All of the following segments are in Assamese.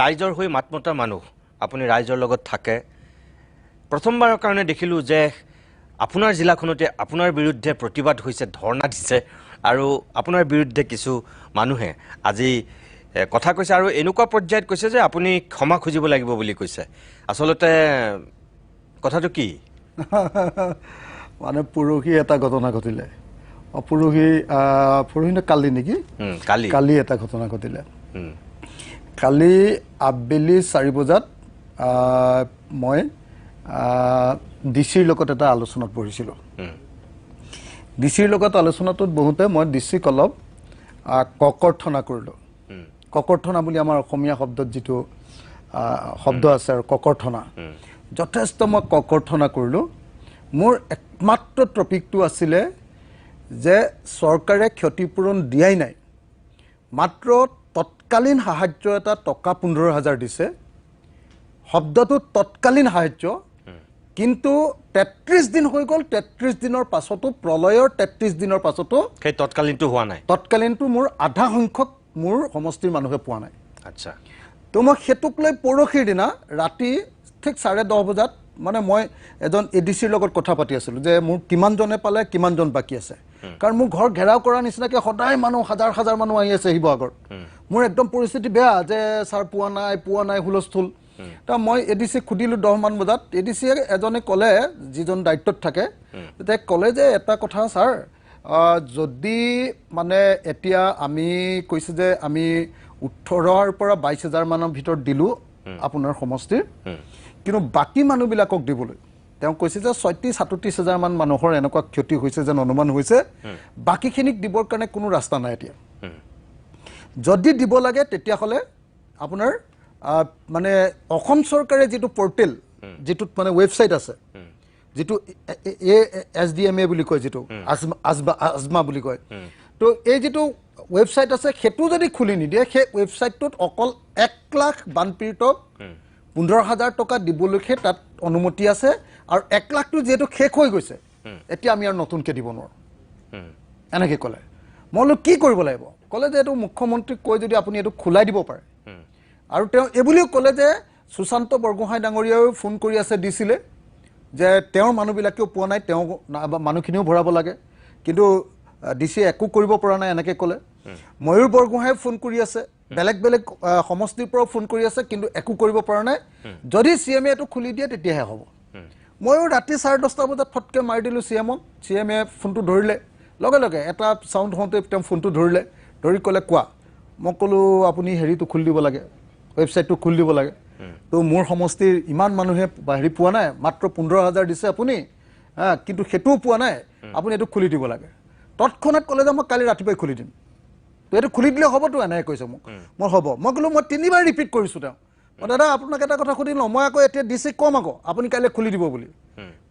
ৰাইজৰ হৈ মাতমতা মানুহ আপুনি ৰাইজৰ লগত থাকে প্ৰথমবাৰৰ কাৰণে দেখিলোঁ যে আপোনাৰ জিলাখনতে আপোনাৰ বিৰুদ্ধে প্ৰতিবাদ হৈছে ধৰ্ণা দিছে আৰু আপোনাৰ বিৰুদ্ধে কিছু মানুহে আজি কথা কৈছে আৰু এনেকুৱা পৰ্যায়ত কৈছে যে আপুনি ক্ষমা খুজিব লাগিব বুলি কৈছে আচলতে কথাটো কি মানে পৰহি এটা ঘটনা ঘটিলে পৰহি কালি নেকি কালি এটা ঘটনা ঘটিলে কালি আবেলি 4 বজাত মই ডিচিৰ লগত এটা আলোচনাত বহিছিলোঁ ডিচিৰ লগত আলোচনাটোত বহুতে মই ডিচিক অলপ ককৰ্থনা কৰিলোঁ ককৰ্থনা বুলি আমাৰ অসমীয়া শব্দত যিটো শব্দ আছে আৰু ককৰ্থনা যথেষ্ট মই ককৰ্থনা কৰিলোঁ মোৰ একমাত্ৰ টপিকটো আছিলে যে চৰকাৰে ক্ষতিপূৰণ দিয়াই নাই মাত্ৰ তৎকালীন সাহায্য এটা টকা 15,000 দিছে শব্দটো তৎকালীন সাহায্য কিন্তু 33 দিন হৈ গ'ল 33 দিনৰ পাছতো প্ৰলয়ৰ 33 দিনৰ পাছতো সেই তৎকালীনটো হোৱা নাই তৎকালীনটো মোৰ আধা সংখ্যক মোৰ সমষ্টিৰ মানুহে পোৱা নাই আচ্ছা তো মই সেতুক লৈ পৰহিৰ দিনা ৰাতি ঠিক 10:30 বজাত মানে মই এজন এডিচিৰ লগত কথা পাতি আছিলোঁ যে মোৰ কিমানজনে পালে কিমানজন বাকী আছে কাৰণ মোৰ ঘৰ ঘেৰাও কৰা নিচিনাকৈ সদায় মানুহ হাজাৰ মানুহ আহি আছে শিৱসাগৰত মোৰ একদম পৰিস্থিতি বেয়া যে ছাৰ পোৱা নাই হুলস্থুল তা মই এডিচিক সুধিলোঁ 10 মান বজাত এডিচিয়ে এজনে ক'লে যিজন দায়িত্বত থাকে তাই ক'লে যে এটা কথা ছাৰ যদি মানে এতিয়া আমি কৈছে যে আমি 18,000 পৰা 22,000 মানৰ ভিতৰত দিলোঁ আপোনাৰ সমষ্টিৰ কিন্তু বাকী মানুহবিলাকক দিবলৈ তেওঁ কৈছে যে 37,000 মান মানুহৰ এনেকুৱা ক্ষতি হৈছে যেন অনুমান হৈছে বাকীখিনিক দিবৰ কাৰণে কোনো ৰাস্তা নাই এতিয়া যদি দিব লাগে তেতিয়াহ'লে আপোনাৰ মানে অসম চৰকাৰে যিটো পৰ্টেল যিটোত মানে ৱেবছাইট আছে যিটো SDMA বুলি কয় যিটো আজমা বুলি কয় তো এই যিটো ৱেবছাইট আছে সেইটো যদি খুলি নিদিয়ে সেই ৱেবছাইটটোত অকল 1 লাখ বানপীড়িতক 15,000 টকা দিবলৈকে তাত অনুমতি আছে আৰু 1 লাখটো যেহেতু শেষ হৈ গৈছে এতিয়া আমি আৰু নতুনকৈ দিব নোৱাৰোঁ এনেকৈ ক'লে মই বোলো কি কৰিব লাগিব ক'লে যে এইটো মুখ্যমন্ত্ৰীক কৈ যদি আপুনি এইটো খোলাই দিব পাৰে আৰু তেওঁ এইবুলিও ক'লে যে সুশান্ত বৰগোহাঁই ডাঙৰীয়াও ফোন কৰি আছে ডিচিলে যে তেওঁৰ মানুহবিলাকেও পোৱা নাই তেওঁ মানুহখিনিও ভৰাব লাগে কিন্তু ডিচিয়ে একো কৰিব পৰা নাই এনেকৈ ক'লে ময়ূৰ বৰগোহাঁই ফোন কৰি আছে বেলেগ সমষ্টিৰ পৰাও ফোন কৰি আছে কিন্তু একো কৰিব পৰা নাই যদি CMA এইটো খুলি দিয়ে তেতিয়াহে হ'ব ময়ো ৰাতি 10:30 বজাত ফটকৈ মাৰি দিলোঁ CMA ফোনটো ধৰিলে লগে লগে এটা চাউণ্ড হওঁতে তেওঁ ফোনটো ধৰি ক'লে কোৱা মই ক'লোঁ আপুনি হেৰিটো খুলি দিব লাগে ৱেবছাইটটো খুলি দিব লাগে তো মোৰ সমষ্টিৰ ইমান মানুহে হেৰি পোৱা নাই মাত্ৰ 15,000 দিছে আপুনি কিন্তু সেইটোও পোৱা নাই আপুনি এইটো খুলি দিব লাগে তৎক্ষণাত ক'লে যে মই কালি ৰাতিপুৱাই খুলি দিম তো এইটো খুলি দিলে হ'বতো এনেকৈ কৈছে মোক মই হ'ব মই ক'লোঁ মই 3বাৰ ৰিপিট কৰিছোঁ তেওঁ মই দাদা আপোনাক এটা কথা সুধি লওঁ মই আকৌ এতিয়া ডিচিক কম আকৌ আপুনি কাইলৈ খুলি দিব বুলি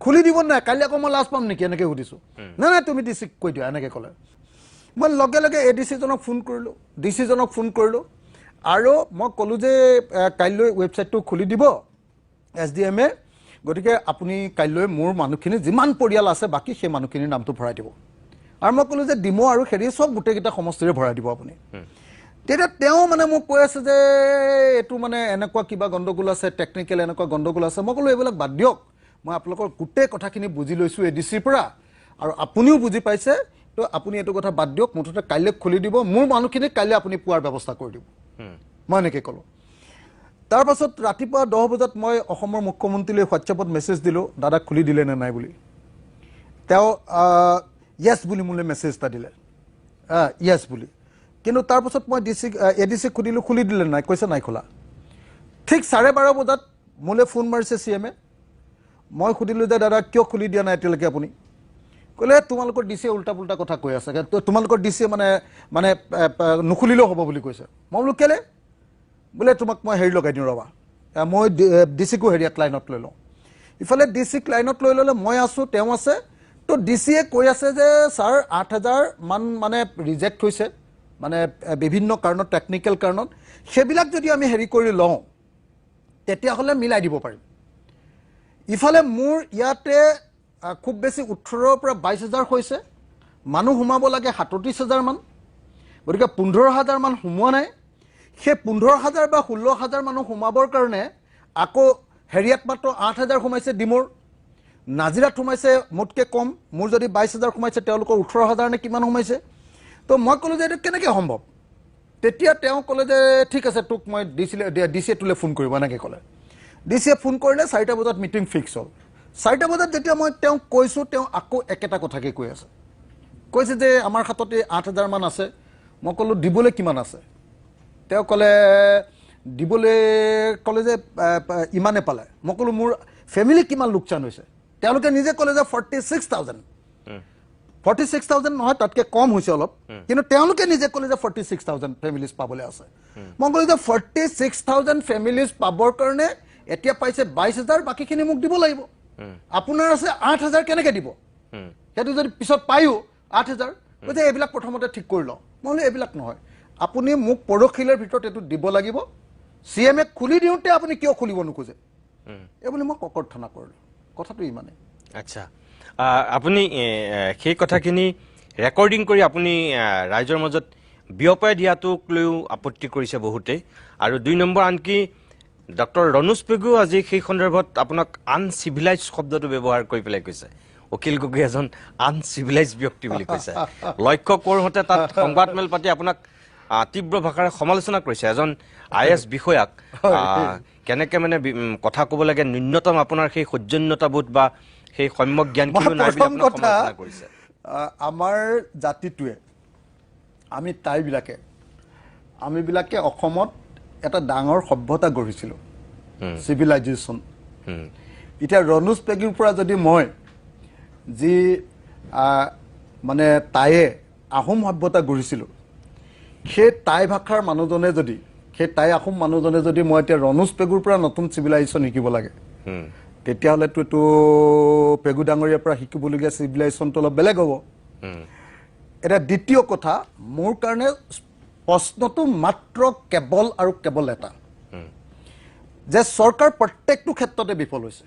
খুলি দিব নাই কালি আকৌ মই লাজ পাম নেকি এনেকৈ সুধিছোঁ নাই তুমি ডিচিক কৈ দিয়া এনেকৈ ক'লে মই লগে লগে ডিচিজনক ফোন কৰিলোঁ আৰু মই ক'লোঁ যে কাইলৈ ৱেবছাইটটো খুলি দিব SDMA গতিকে আপুনি কাইলৈ মোৰ মানুহখিনি যিমান পৰিয়াল আছে বাকী সেই মানুহখিনিৰ নামটো ভৰাই দিব আৰু মই ক'লোঁ যে ডিমো আৰু হেৰি চব গোটেইকেইটা সমষ্টিৰে ভৰাই দিব আপুনি তেতিয়া তেওঁ মানে মোক কৈ আছে যে এইটো মানে এনেকুৱা কিবা গণ্ডগোল আছে টেকনিকেল এনেকুৱা গণ্ডগোল আছে মই ক'লোঁ এইবিলাক বাদ দিয়ক মই আপোনালোকৰ গোটেই কথাখিনি বুজি লৈছোঁ ডিচিৰ পৰা আৰু আপুনিও বুজি পাইছে তো আপুনি এইটো কথা বাদ দিয়ক মুঠতে কাইলৈ খুলি দিব মোৰ মানুহখিনিক কাইলৈ আপুনি পোৱাৰ ব্যৱস্থা কৰি দিব মই এনেকৈ ক'লোঁ তাৰপাছত ৰাতিপুৱা 10 বজাত মই অসমৰ মুখ্যমন্ত্ৰীলৈ হোৱাটছএপত মেছেজ দিলোঁ দাদা খুলি দিলে নে নাই বুলি তেওঁ য়েছ বুলি মোলৈ মেছেজ এটা দিলে য়েছ বুলি কিন্তু তাৰপাছত মই এডিচিক সুধিলোঁ খুলি দিলে নাই কৈছে নাই খোলা ঠিক 12:30 বজাত মোলৈ ফোন মাৰিছে CMA মই সুধিলোঁ যে দাদা কিয় খুলি দিয়া নাই এতিয়ালৈকে আপুনি ক'লে তোমালোকৰ ডিচিয়ে উল্টা পুল্টা কথা কৈ আছে তোমালোকৰ ডিচিয়ে মানে নুখুলিলেও হ'ব বুলি কৈছে মই বোলো কেলে বোলে তোমাক মই হেৰি লগাই দিওঁ ৰবা মই ডিচিকো হেৰিয়াত লাইনত লৈ লওঁ ইফালে ডিচিক লাইনত লৈ ল'লে মই আছোঁ তেওঁ আছে তো ডিচিয়ে কৈ আছে যে ছাৰ 8,000 মান মানে ৰিজেক্ট হৈছে মানে বিভিন্ন কাৰণত টেকনিকেল কাৰণত সেইবিলাক যদি আমি হেৰি কৰি লওঁ তেতিয়াহ'লে মিলাই দিব পাৰিম ইফালে মোৰ ইয়াতে খুব বেছি 18,000 পৰা 22,000 হৈছে মানুহ সোমাব লাগে 37,000 মান গতিকে 15,000 মান সোমোৱা নাই সেই 15,000 বা 16,000 মানুহ সোমাবৰ কাৰণে আকৌ হেৰিয়াত মাত্ৰ 8,000 সোমাইছে ডিমোৰ, নাজিৰাত সোমাইছে মোতকৈ কম, মোৰ যদি 22,000 সোমাইছে তেওঁলোকৰ 18,000 নে কিমান সোমাইছে। তো মই ক'লোঁ যে এইটো কেনেকৈ সম্ভৱ। তেতিয়া তেওঁ ক'লে যে ঠিক আছে তোক মই ডি চি এটোলৈ ফোন কৰিব, এনেকৈ ক'লে। ডি চি এ ফোন কৰিলে 4টা বজাত মিটিং ফিক্স হ'ল। 4টা বজাত যেতিয়া মই তেওঁক কৈছোঁ, তেওঁ আকৌ একেটা কথাকে কৈ আছে, কৈছে যে আমাৰ হাততে 8,000 মান আছে। মই ক'লোঁ দিবলৈ কিমান আছে? তেওঁ ক'লে দিবলৈ ক'লে যে ইমানে পালে। মই ক'লোঁ মোৰ ফেমিলি কিমান লোকচান হৈছে? তেওঁলোকে নিজে ক'লে যে 46,000। 46,000 নহয়, তাতকৈ কম হৈছে অলপ, কিন্তু তেওঁলোকে নিজে ক'লে যে 46,000 ফেমিলিজ পাবলৈ আছে। মই ক'লোঁ যে 46,000 ফেমিলিজ পাবৰ কাৰণে এতিয়া পাইছে 22,000, বাকীখিনি মোক দিব লাগিব। আপোনাৰ আছে 8,000, কেনেকৈ দিব? সেইটো যদি পিছত পায়ো 8,000, কৈছে এইবিলাক প্ৰথমতে ঠিক কৰি লওঁ। মই বোলো এইবিলাক নহয়, আপুনি মোক পৰহিলৈৰ ভিতৰত এইটো দিব লাগিব। CM খুলি দিওঁতে আপুনি কিয় খুলিব নোখোজে? এই বুলি মই ককৰ্থনা কৰিলোঁ। কথাটো ইমানেই। আচ্ছা, আপুনি সেই কথাখিনি ৰেকৰ্ডিং কৰি আপুনি ৰাইজৰ মাজত বিয়পাই দিয়াটোক লৈও আপত্তি কৰিছে বহুতেই। আৰু 2 নম্বৰ, আনকি ডক্টৰ ৰণোজ পেগুও আজি সেই সন্দৰ্ভত আপোনাক আনচিভিলাইজ শব্দটো ব্যৱহাৰ কৰি পেলাই কৈছে। অখিল গগৈ এজন আনচিভিলাইজ ব্যক্তি বুলি কৈছে। লক্ষ্য কৰোঁতে তাত সংবাদমেল পাতি আপোনাক তীব্ৰ ভাষাৰে সমালোচনা কৰিছে। এজন IAS বিষয়াক কেনেকৈ মানে কথা ক'ব লাগে, ন্যূনতম আপোনাৰ সেই সৌজন্যতাবোধ বা সেই সম্যক জ্ঞানখিনিও নাই বুলি আপোনাক সমালোচনা কৰিছে। আমাৰ জাতিটোৱে, আমিবিলাকে অসমত এটা ডাঙৰ সভ্যতা গঢ়িছিলোঁ, চিভিলাইজেশ্যন। এতিয়া ৰণোজ পেগুৰ পৰা যদি মই যি মানে তায়ে আহোম সভ্যতা গঢ়িছিলোঁ, সেই টাই ভাষাৰ মানুহজনে যদি, সেই টাই আহোম মানুহজনে যদি মই এতিয়া ৰণোজ পেগুৰ পৰা নতুন চিভিলাইজেশ্যন শিকিব লাগে, তেতিয়াহ'লেতো এইটো পেগু ডাঙৰীয়াৰ পৰা শিকিবলগীয়া চিভিলাইজেশ্যনটো অলপ বেলেগ হ'ব। এতিয়া দ্বিতীয় কথা, মোৰ কাৰণে প্ৰশ্নটো মাত্ৰ কেৱল আৰু কেৱল এটা, যে চৰকাৰ প্ৰত্যেকটো ক্ষেত্ৰতে বিফল হৈছে।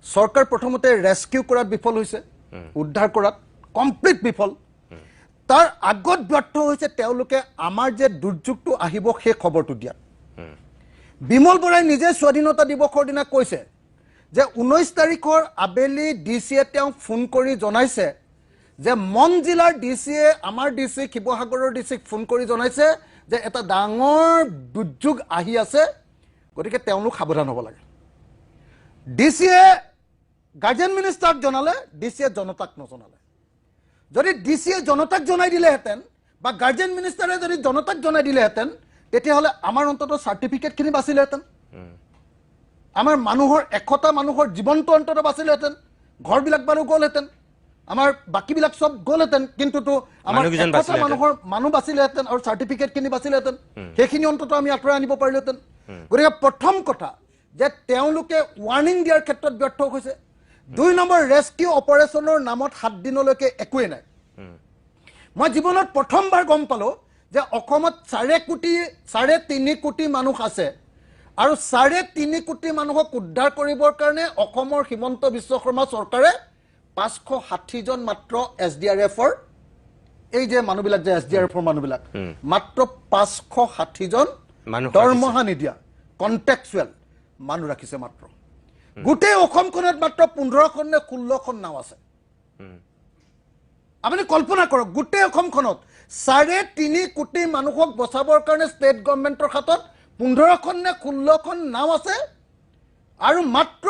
চৰকাৰ প্ৰথমতে ৰেস্কিউ কৰাত বিফল হৈছে, উদ্ধাৰ কৰাত কমপ্লিট বিফল। তাৰ আগত ব্যৰ্থ হৈছে তেওঁলোকে আমাৰ যে দুৰ্যোগটো আহিব সেই খবৰটো দিয়াত। বিমল বৰাই নিজে স্বাধীনতা দিৱসৰ দিনা কৈছে যে 19 তাৰিখৰ আবেলি DCয়ে তেওঁক ফোন কৰি জনাইছে যে মন জিলাৰ DCয়ে আমাৰ DC শিৱসাগৰৰ DCক ফোন কৰি জনাইছে যে এটা ডাঙৰ দুৰ্যোগ আহি আছে, গতিকে তেওঁলোক সাৱধান হ'ব লাগে। DCয়ে গাৰ্জেন মিনিষ্টাৰক জনালে, DCয়ে জনতাক নজনালে। যদি DCয়ে জনতাক জনাই দিলেহেঁতেন বা গাৰ্জেন মিনিষ্টাৰে যদি জনতাক জনাই দিলেহেঁতেন, তেতিয়াহ'লে আমাৰ অন্ততঃ চাৰ্টিফিকেটখিনি বাচিলেহেঁতেন, আমাৰ মানুহৰ 100টা মানুহৰ জীৱনটো অন্ততঃ বাচিলেহেঁতেন, ঘৰবিলাক বাৰু গ'লহেঁতেন, আমাৰ বাকীবিলাক চব গ'লহেঁতেন, কিন্তুতো আমাৰ 100টা মানুহৰ মানুহ বাচিলেহেঁতেন আৰু চাৰ্টিফিকেটখিনি বাচিলেহেঁতেন, সেইখিনি অন্ততঃ আমি আঁতৰাই আনিব পাৰিলোহেঁতেন। গতিকে প্ৰথম কথা যে তেওঁলোকে ৱাৰ্ণিং দিয়াৰ ক্ষেত্ৰত ব্যৰ্থ হৈছে। 2 নম্বৰ, ৰেস্কিউ অপাৰেশ্যনৰ নামত 7 দিনলৈকে একোৱেই নাই। মই জীৱনত প্ৰথমবাৰ গম পালোঁ যে অসমত 3.5 কোটি মানুহ আছে, আৰু 3.5 কোটি মানুহক উদ্ধাৰ কৰিবৰ কাৰণে অসমৰ হিমন্ত বিশ্ব শৰ্মা চৰকাৰে 560 জন মাত্ৰ SDRFৰ, এই যে মানুহবিলাক যে SDRFৰ মানুহবিলাক, মাত্ৰ 560 জন দৰমহা নিদিয়া কণ্টেক্সুৱেল মানুহ ৰাখিছে মাত্ৰ। গোটেই অসমখনত মাত্ৰ 15খন নে 16খন নাও আছে। আপুনি কল্পনা কৰক, গোটেই অসমখনত 3.5 কোটি মানুহক বচাবৰ কাৰণে ষ্টেট গভৰ্ণমেণ্টৰ হাতত 15খন নে 16খন নাও আছে, আৰু মাত্ৰ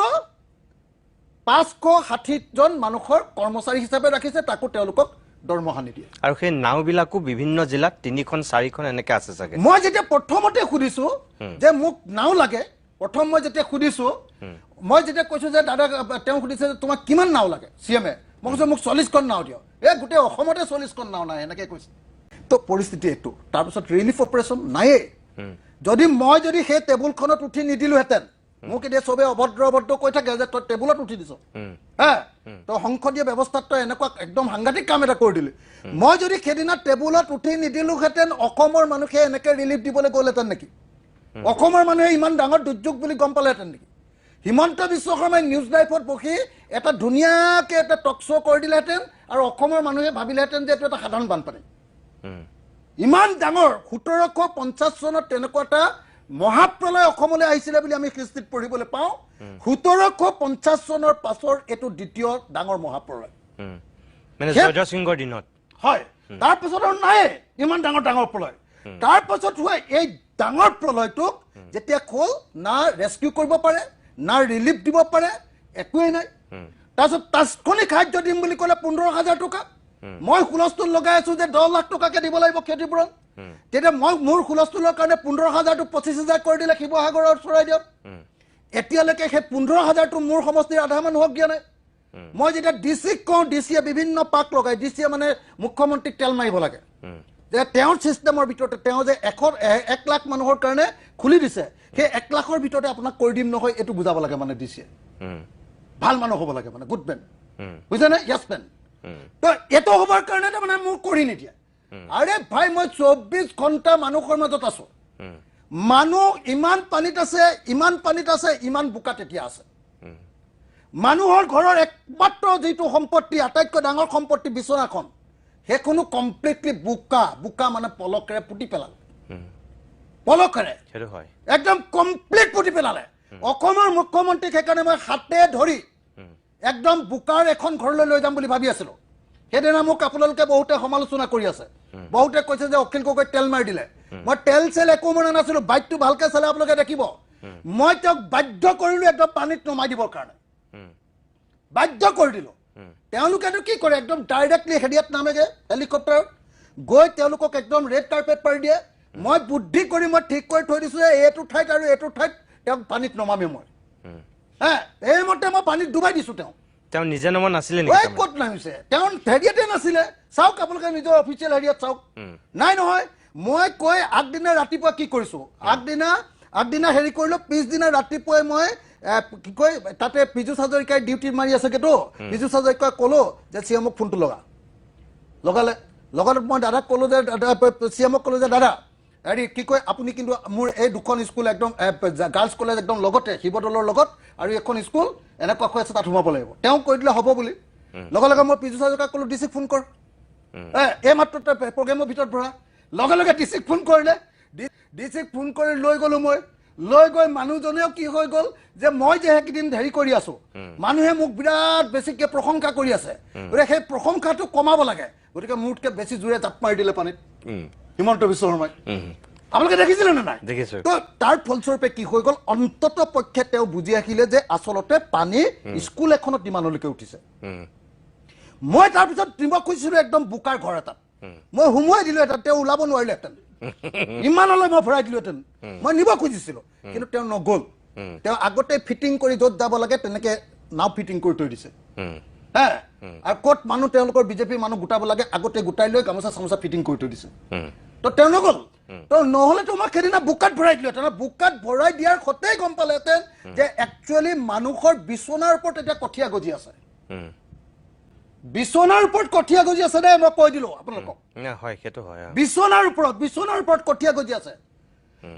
560 জন মানুহৰ কৰ্মচাৰী হিচাপে ৰাখিছে, তাকো তেওঁলোকক দৰমহা নিদিয়ে। আৰু সেই নাওবিলাকো বিভিন্ন জিলাত 3খন 4খন এনেকৈ আছে চাগে। মই যেতিয়া প্ৰথমতে সুধিছোঁ যে মোক নাও লাগে, প্ৰথম মই যেতিয়া সুধিছোঁ, মই যেতিয়া কৈছোঁ যে দাদা, তেওঁ সুধিছে যে তোমাক কিমান নাও লাগে CMয়ে, মই কৈছোঁ মোক 40খন নাও দিয়ক। গোটেই অসমতে 40খন নাও নাই, এনেকৈ কৈছে। তো পৰিস্থিতি এইটো। তাৰপিছত ৰিলিফ অপাৰেশ্যন নায়েই। যদি সেই টেবুলখনত উঠি নিদিলোহেঁতেন, মোক এতিয়া চবেই অভদ্ৰ কৈ থাকে যে তই টেবুলত উঠি দিছ, তই সংসদীয় ব্যৱস্থাত তই এনেকুৱা একদম সাংঘাতিক কাম এটা কৰি দিলি। মই যদি সেইদিনা টেবুলত উঠি নিদিলোহেঁতেন, অসমৰ মানুহে এনেকৈ ৰিলিফ দিবলৈ গ'লহেঁতেন নেকি? অসমৰ মানুহে ইমান ডাঙৰ দুৰ্যোগ বুলি গম পালেহেঁতেন নেকি? হিমন্ত বিশ্ব শৰ্মাই নিউজ লাইভত বহি এটা ধুনীয়াকৈ এটা টক শ্ব' কৰি দিলেহেঁতেন, আৰু অসমৰ মানুহে ভাবিলেহেঁতেন যে এইটো এটা সাধাৰণ বানপানী। ইমান ডাঙৰ 1750 চনত তেনেকুৱা এটা মহাপ্ৰলয় অসমলৈ আহিছিলে বুলি আমি হিষ্ট্ৰীত পঢ়িবলৈ পাওঁ 1750 চনৰ পাছৰ এইটো দ্বিতীয় ডাঙৰ মহাপ্ৰলয় মানে জয়ধ্বজ সিংহৰ দিনত হয় তাৰপিছত আৰু নাই ইমান ডাঙৰ ডাঙৰ প্ৰলয় তাৰপিছত হোৱা এই ডাঙৰ প্ৰলয়টোক যেতিয়া খোল না ৰেস্কিউ কৰিব পাৰে না ৰিলিফ দিব পাৰে একোৱেই নাই তাৰপিছত তাৎক্ষণিক সাহায্য দিম বুলি ক'লে 15,000 টকা মই হুলস্থুল লগাই আছো যে 10 লাখ টকাকে দিব লাগিব ক্ষতিপূৰণ তেতিয়া মই মোৰ হুলস্থুলৰ কাৰণে 15,000টো 25,000 কৰি দিলে শিৱসাগৰৰ চৰাইদেউত এতিয়ালৈকে সেই 15,000টো মোৰ সমষ্টিৰ আধা মানুহক দিয়া নাই মই যেতিয়া ডিচিক কওঁ ডিচিয়ে বিভিন্ন পাক লগাই ডিচিয়ে মানে মুখ্যমন্ত্ৰীক তেল মাৰিব লাগে যে তেওঁৰ ছিষ্টেমৰ ভিতৰতে তেওঁ যে 1 লাখ মানুহৰ কাৰণে খুলি দিছে সেই 1 লাখৰ ভিতৰতে আপোনাক কৰি দিম নহয় এইটো বুজাব লাগে মানে ডিচিয়ে ভাল মানুহ হ'ব লাগে মানে গুড মেন বুজিছেনে য়েছ মেন তো এইটো হ'বৰ কাৰণে মানে মোৰ কৰি নিদিয়ে আৰে ভাই মই 24 ঘণ্টা মানুহৰ মাজত আছো মানুহ ইমান পানীত আছে ইমান বোকাত এতিয়া আছে মানুহৰ ঘৰৰ একমাত্ৰ যিটো সম্পত্তি আটাইতকৈ ডাঙৰ সম্পত্তি বিচনাখন সেইখনো কমপ্লিটলি বোকা মানে পলকেৰে পুতি পেলালে পলকেৰে সেইটো হয় একদম কমপ্লিট পুতি পেলালে অসমৰ মুখ্যমন্ত্ৰীক সেইকাৰণে মই হাতে ধৰি একদম বোকাৰ এখন ঘৰলৈ লৈ যাম বুলি ভাবি আছিলো সেইদিনা মোক আপোনালোকে বহুতে সমালোচনা কৰি আছে বহুতে কৈছে যে অখিল গগৈ তেল মাৰি দিলে মই তেল চেল একো মনে নাছিলো বাইকটো ভালকে চালে আপোনালোকে দেখিব মই তেওঁক বাধ্য কৰিলো একদম পানীত নমাই দিবৰ কাৰণে বাধ্য কৰি দিলো তেওঁলোকেতো কি কৰে একদম ডাইৰেক্টলি হেৰিয়াত নামেগে হেলিকপ্টাৰ গৈ তেওঁলোকক একদম ৰেড কাৰ্পেট পাৰি দিয়ে মই বুদ্ধি কৰি মই ঠিক কৰি থৈ দিছো এইটো ঠাইত আৰু এইটো ঠাইত তেওঁক পানীত নমামে মই এইমতে মই পানীত ডুবাই দিছো তেওঁ নিজে নমা নাছিলে নেকি ক'ত নামিছে তেওঁ হেৰিয়াতে নাছিলে চাওক আপোনালোকে নিজৰ অফিচিয়েল হেৰিয়াত চাওক নাই নহয় মই কৈ আগদিনা ৰাতিপুৱা কি কৰিছো আগদিনা হেৰি কৰিলো পিছদিনা ৰাতিপুৱাই মই কি কয় তাতে পীযুষ হাজৰিকাই ডিউটি মাৰি আছে কেতো পীযুষ হাজৰিকাই ক'লো যে চিএমক ফোনটো লগালে মই দাদাক ক'লো যে চিএমক ক'লো যে দাদা হেৰি কি কয় আপুনি কিন্তু মোৰ এই দুখন স্কুল একদম গাৰ্লছ কলেজ একদম লগতে শিৱদৌলৰ লগত আৰু এখন স্কুল এনেকুৱা হৈ আছে তাত সোমাব লাগিব তেওঁ কৈ দিলে হ'ব বুলি লগে মই পীযুষ হাজৰিকাক ক'লো ডিচিক ফোন কৰ এই মাত্ৰ প্ৰগ্ৰেমৰ ভিতৰত ভৰা লগে ডিচিক ফোন কৰিলে ডিচিক ফোন কৰি লৈ গ'লো মই লৈ গৈ মানুহজনেও কি হৈ গ'ল যে মই যে সেইকেইদিন হেৰি কৰি আছো মানুহে মোক বিৰাট বেছিকে প্ৰশংসা কৰি আছে গতিকে সেই প্ৰশংসাটো কমাব লাগে গতিকে মোতকে বেছি জোৰে জাপ মাৰি দিলে পানীত হিমন্ত বিশ্ব শৰ্মাই আপোনালোকে দেখিছিলে নে নাই তো তাৰ ফলস্বৰূপে কি হৈ গ'ল অন্তত পক্ষে তেওঁ বুজি আহিলে যে আচলতে পানী স্কুল এখনত ইমানলৈকে উঠিছে মই তাৰপিছত নিব খুজিছিলো একদম বোকাৰ ঘৰ এটাত মই সুমুৱাই দিলো এটা তেওঁ ওলাব নোৱাৰিলেহেঁতেন ইমানলৈ মই ভৰাই দিলোহেঁতেন মই নিব খুজিছিলো কিন্তু তেওঁ নগ'ল তেওঁ আগতে ফিটিং কৰি য'ত যাব লাগে তেনেকে নাও ফিটিং কৰি থৈ দিছে আৰু ক'ত মানুহ তেওঁলোকৰ বিজেপিৰ মানুহ গোটাব লাগে আগতে গোটাই লৈ গামোচা চামোচা ফিটিং কৰি থৈ দিছে তো তেওঁ নগ'ল তো নহ'লেতো মই সেইদিনা বোকাত ভৰাই দিলোহেঁতেন বোকাত ভৰাই দিয়াৰ সতেই গম পালেহেঁতেন যে একচুৱেলি মানুহৰ বিচনাৰ ওপৰত এতিয়া কঠীয়া গজি আছে বিচনাৰ ওপৰত কঠীয়া গজি আছে দে মই কৈ দিলো আপোনালোকক বিচনাৰ ওপৰত কঠীয়া গজি আছে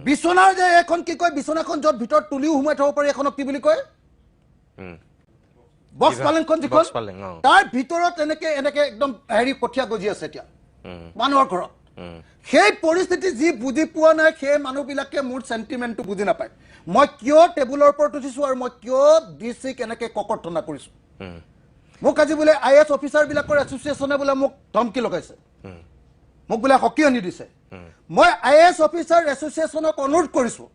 বিচনাৰ যে এখন কি কয় বিচনাখন য'ত ভিতৰত তুলিও সোমাই থব পাৰি এখনক কি বুলি কয় বক্স পালেংখন যিখন তাৰ ভিতৰত এনেকে একদম হেৰি কঠীয়া গজি আছে এতিয়া মানুহৰ ঘৰত সেই পৰিস্থিতি যি বুজি পোৱা নাই সেই মানুহবিলাকে মোৰ চেণ্টিমেণ্টটো বুজি নাপায় মই কিয় টেবুলৰ ওপৰত উঠিছো আৰু মই কিয় ডিচিক এনেকে ককৰ্থনা কৰিছো মোক আজি বোলে IAS অফিচাৰবিলাকৰ এছ'চিয়েশ্যনে বোলে মোক ধমকি লগাইছে মোক বোলে সকিয়নি দিছে মই IAS অফিচাৰ এছ'চিয়েশ্যনক অনুৰোধ কৰিছো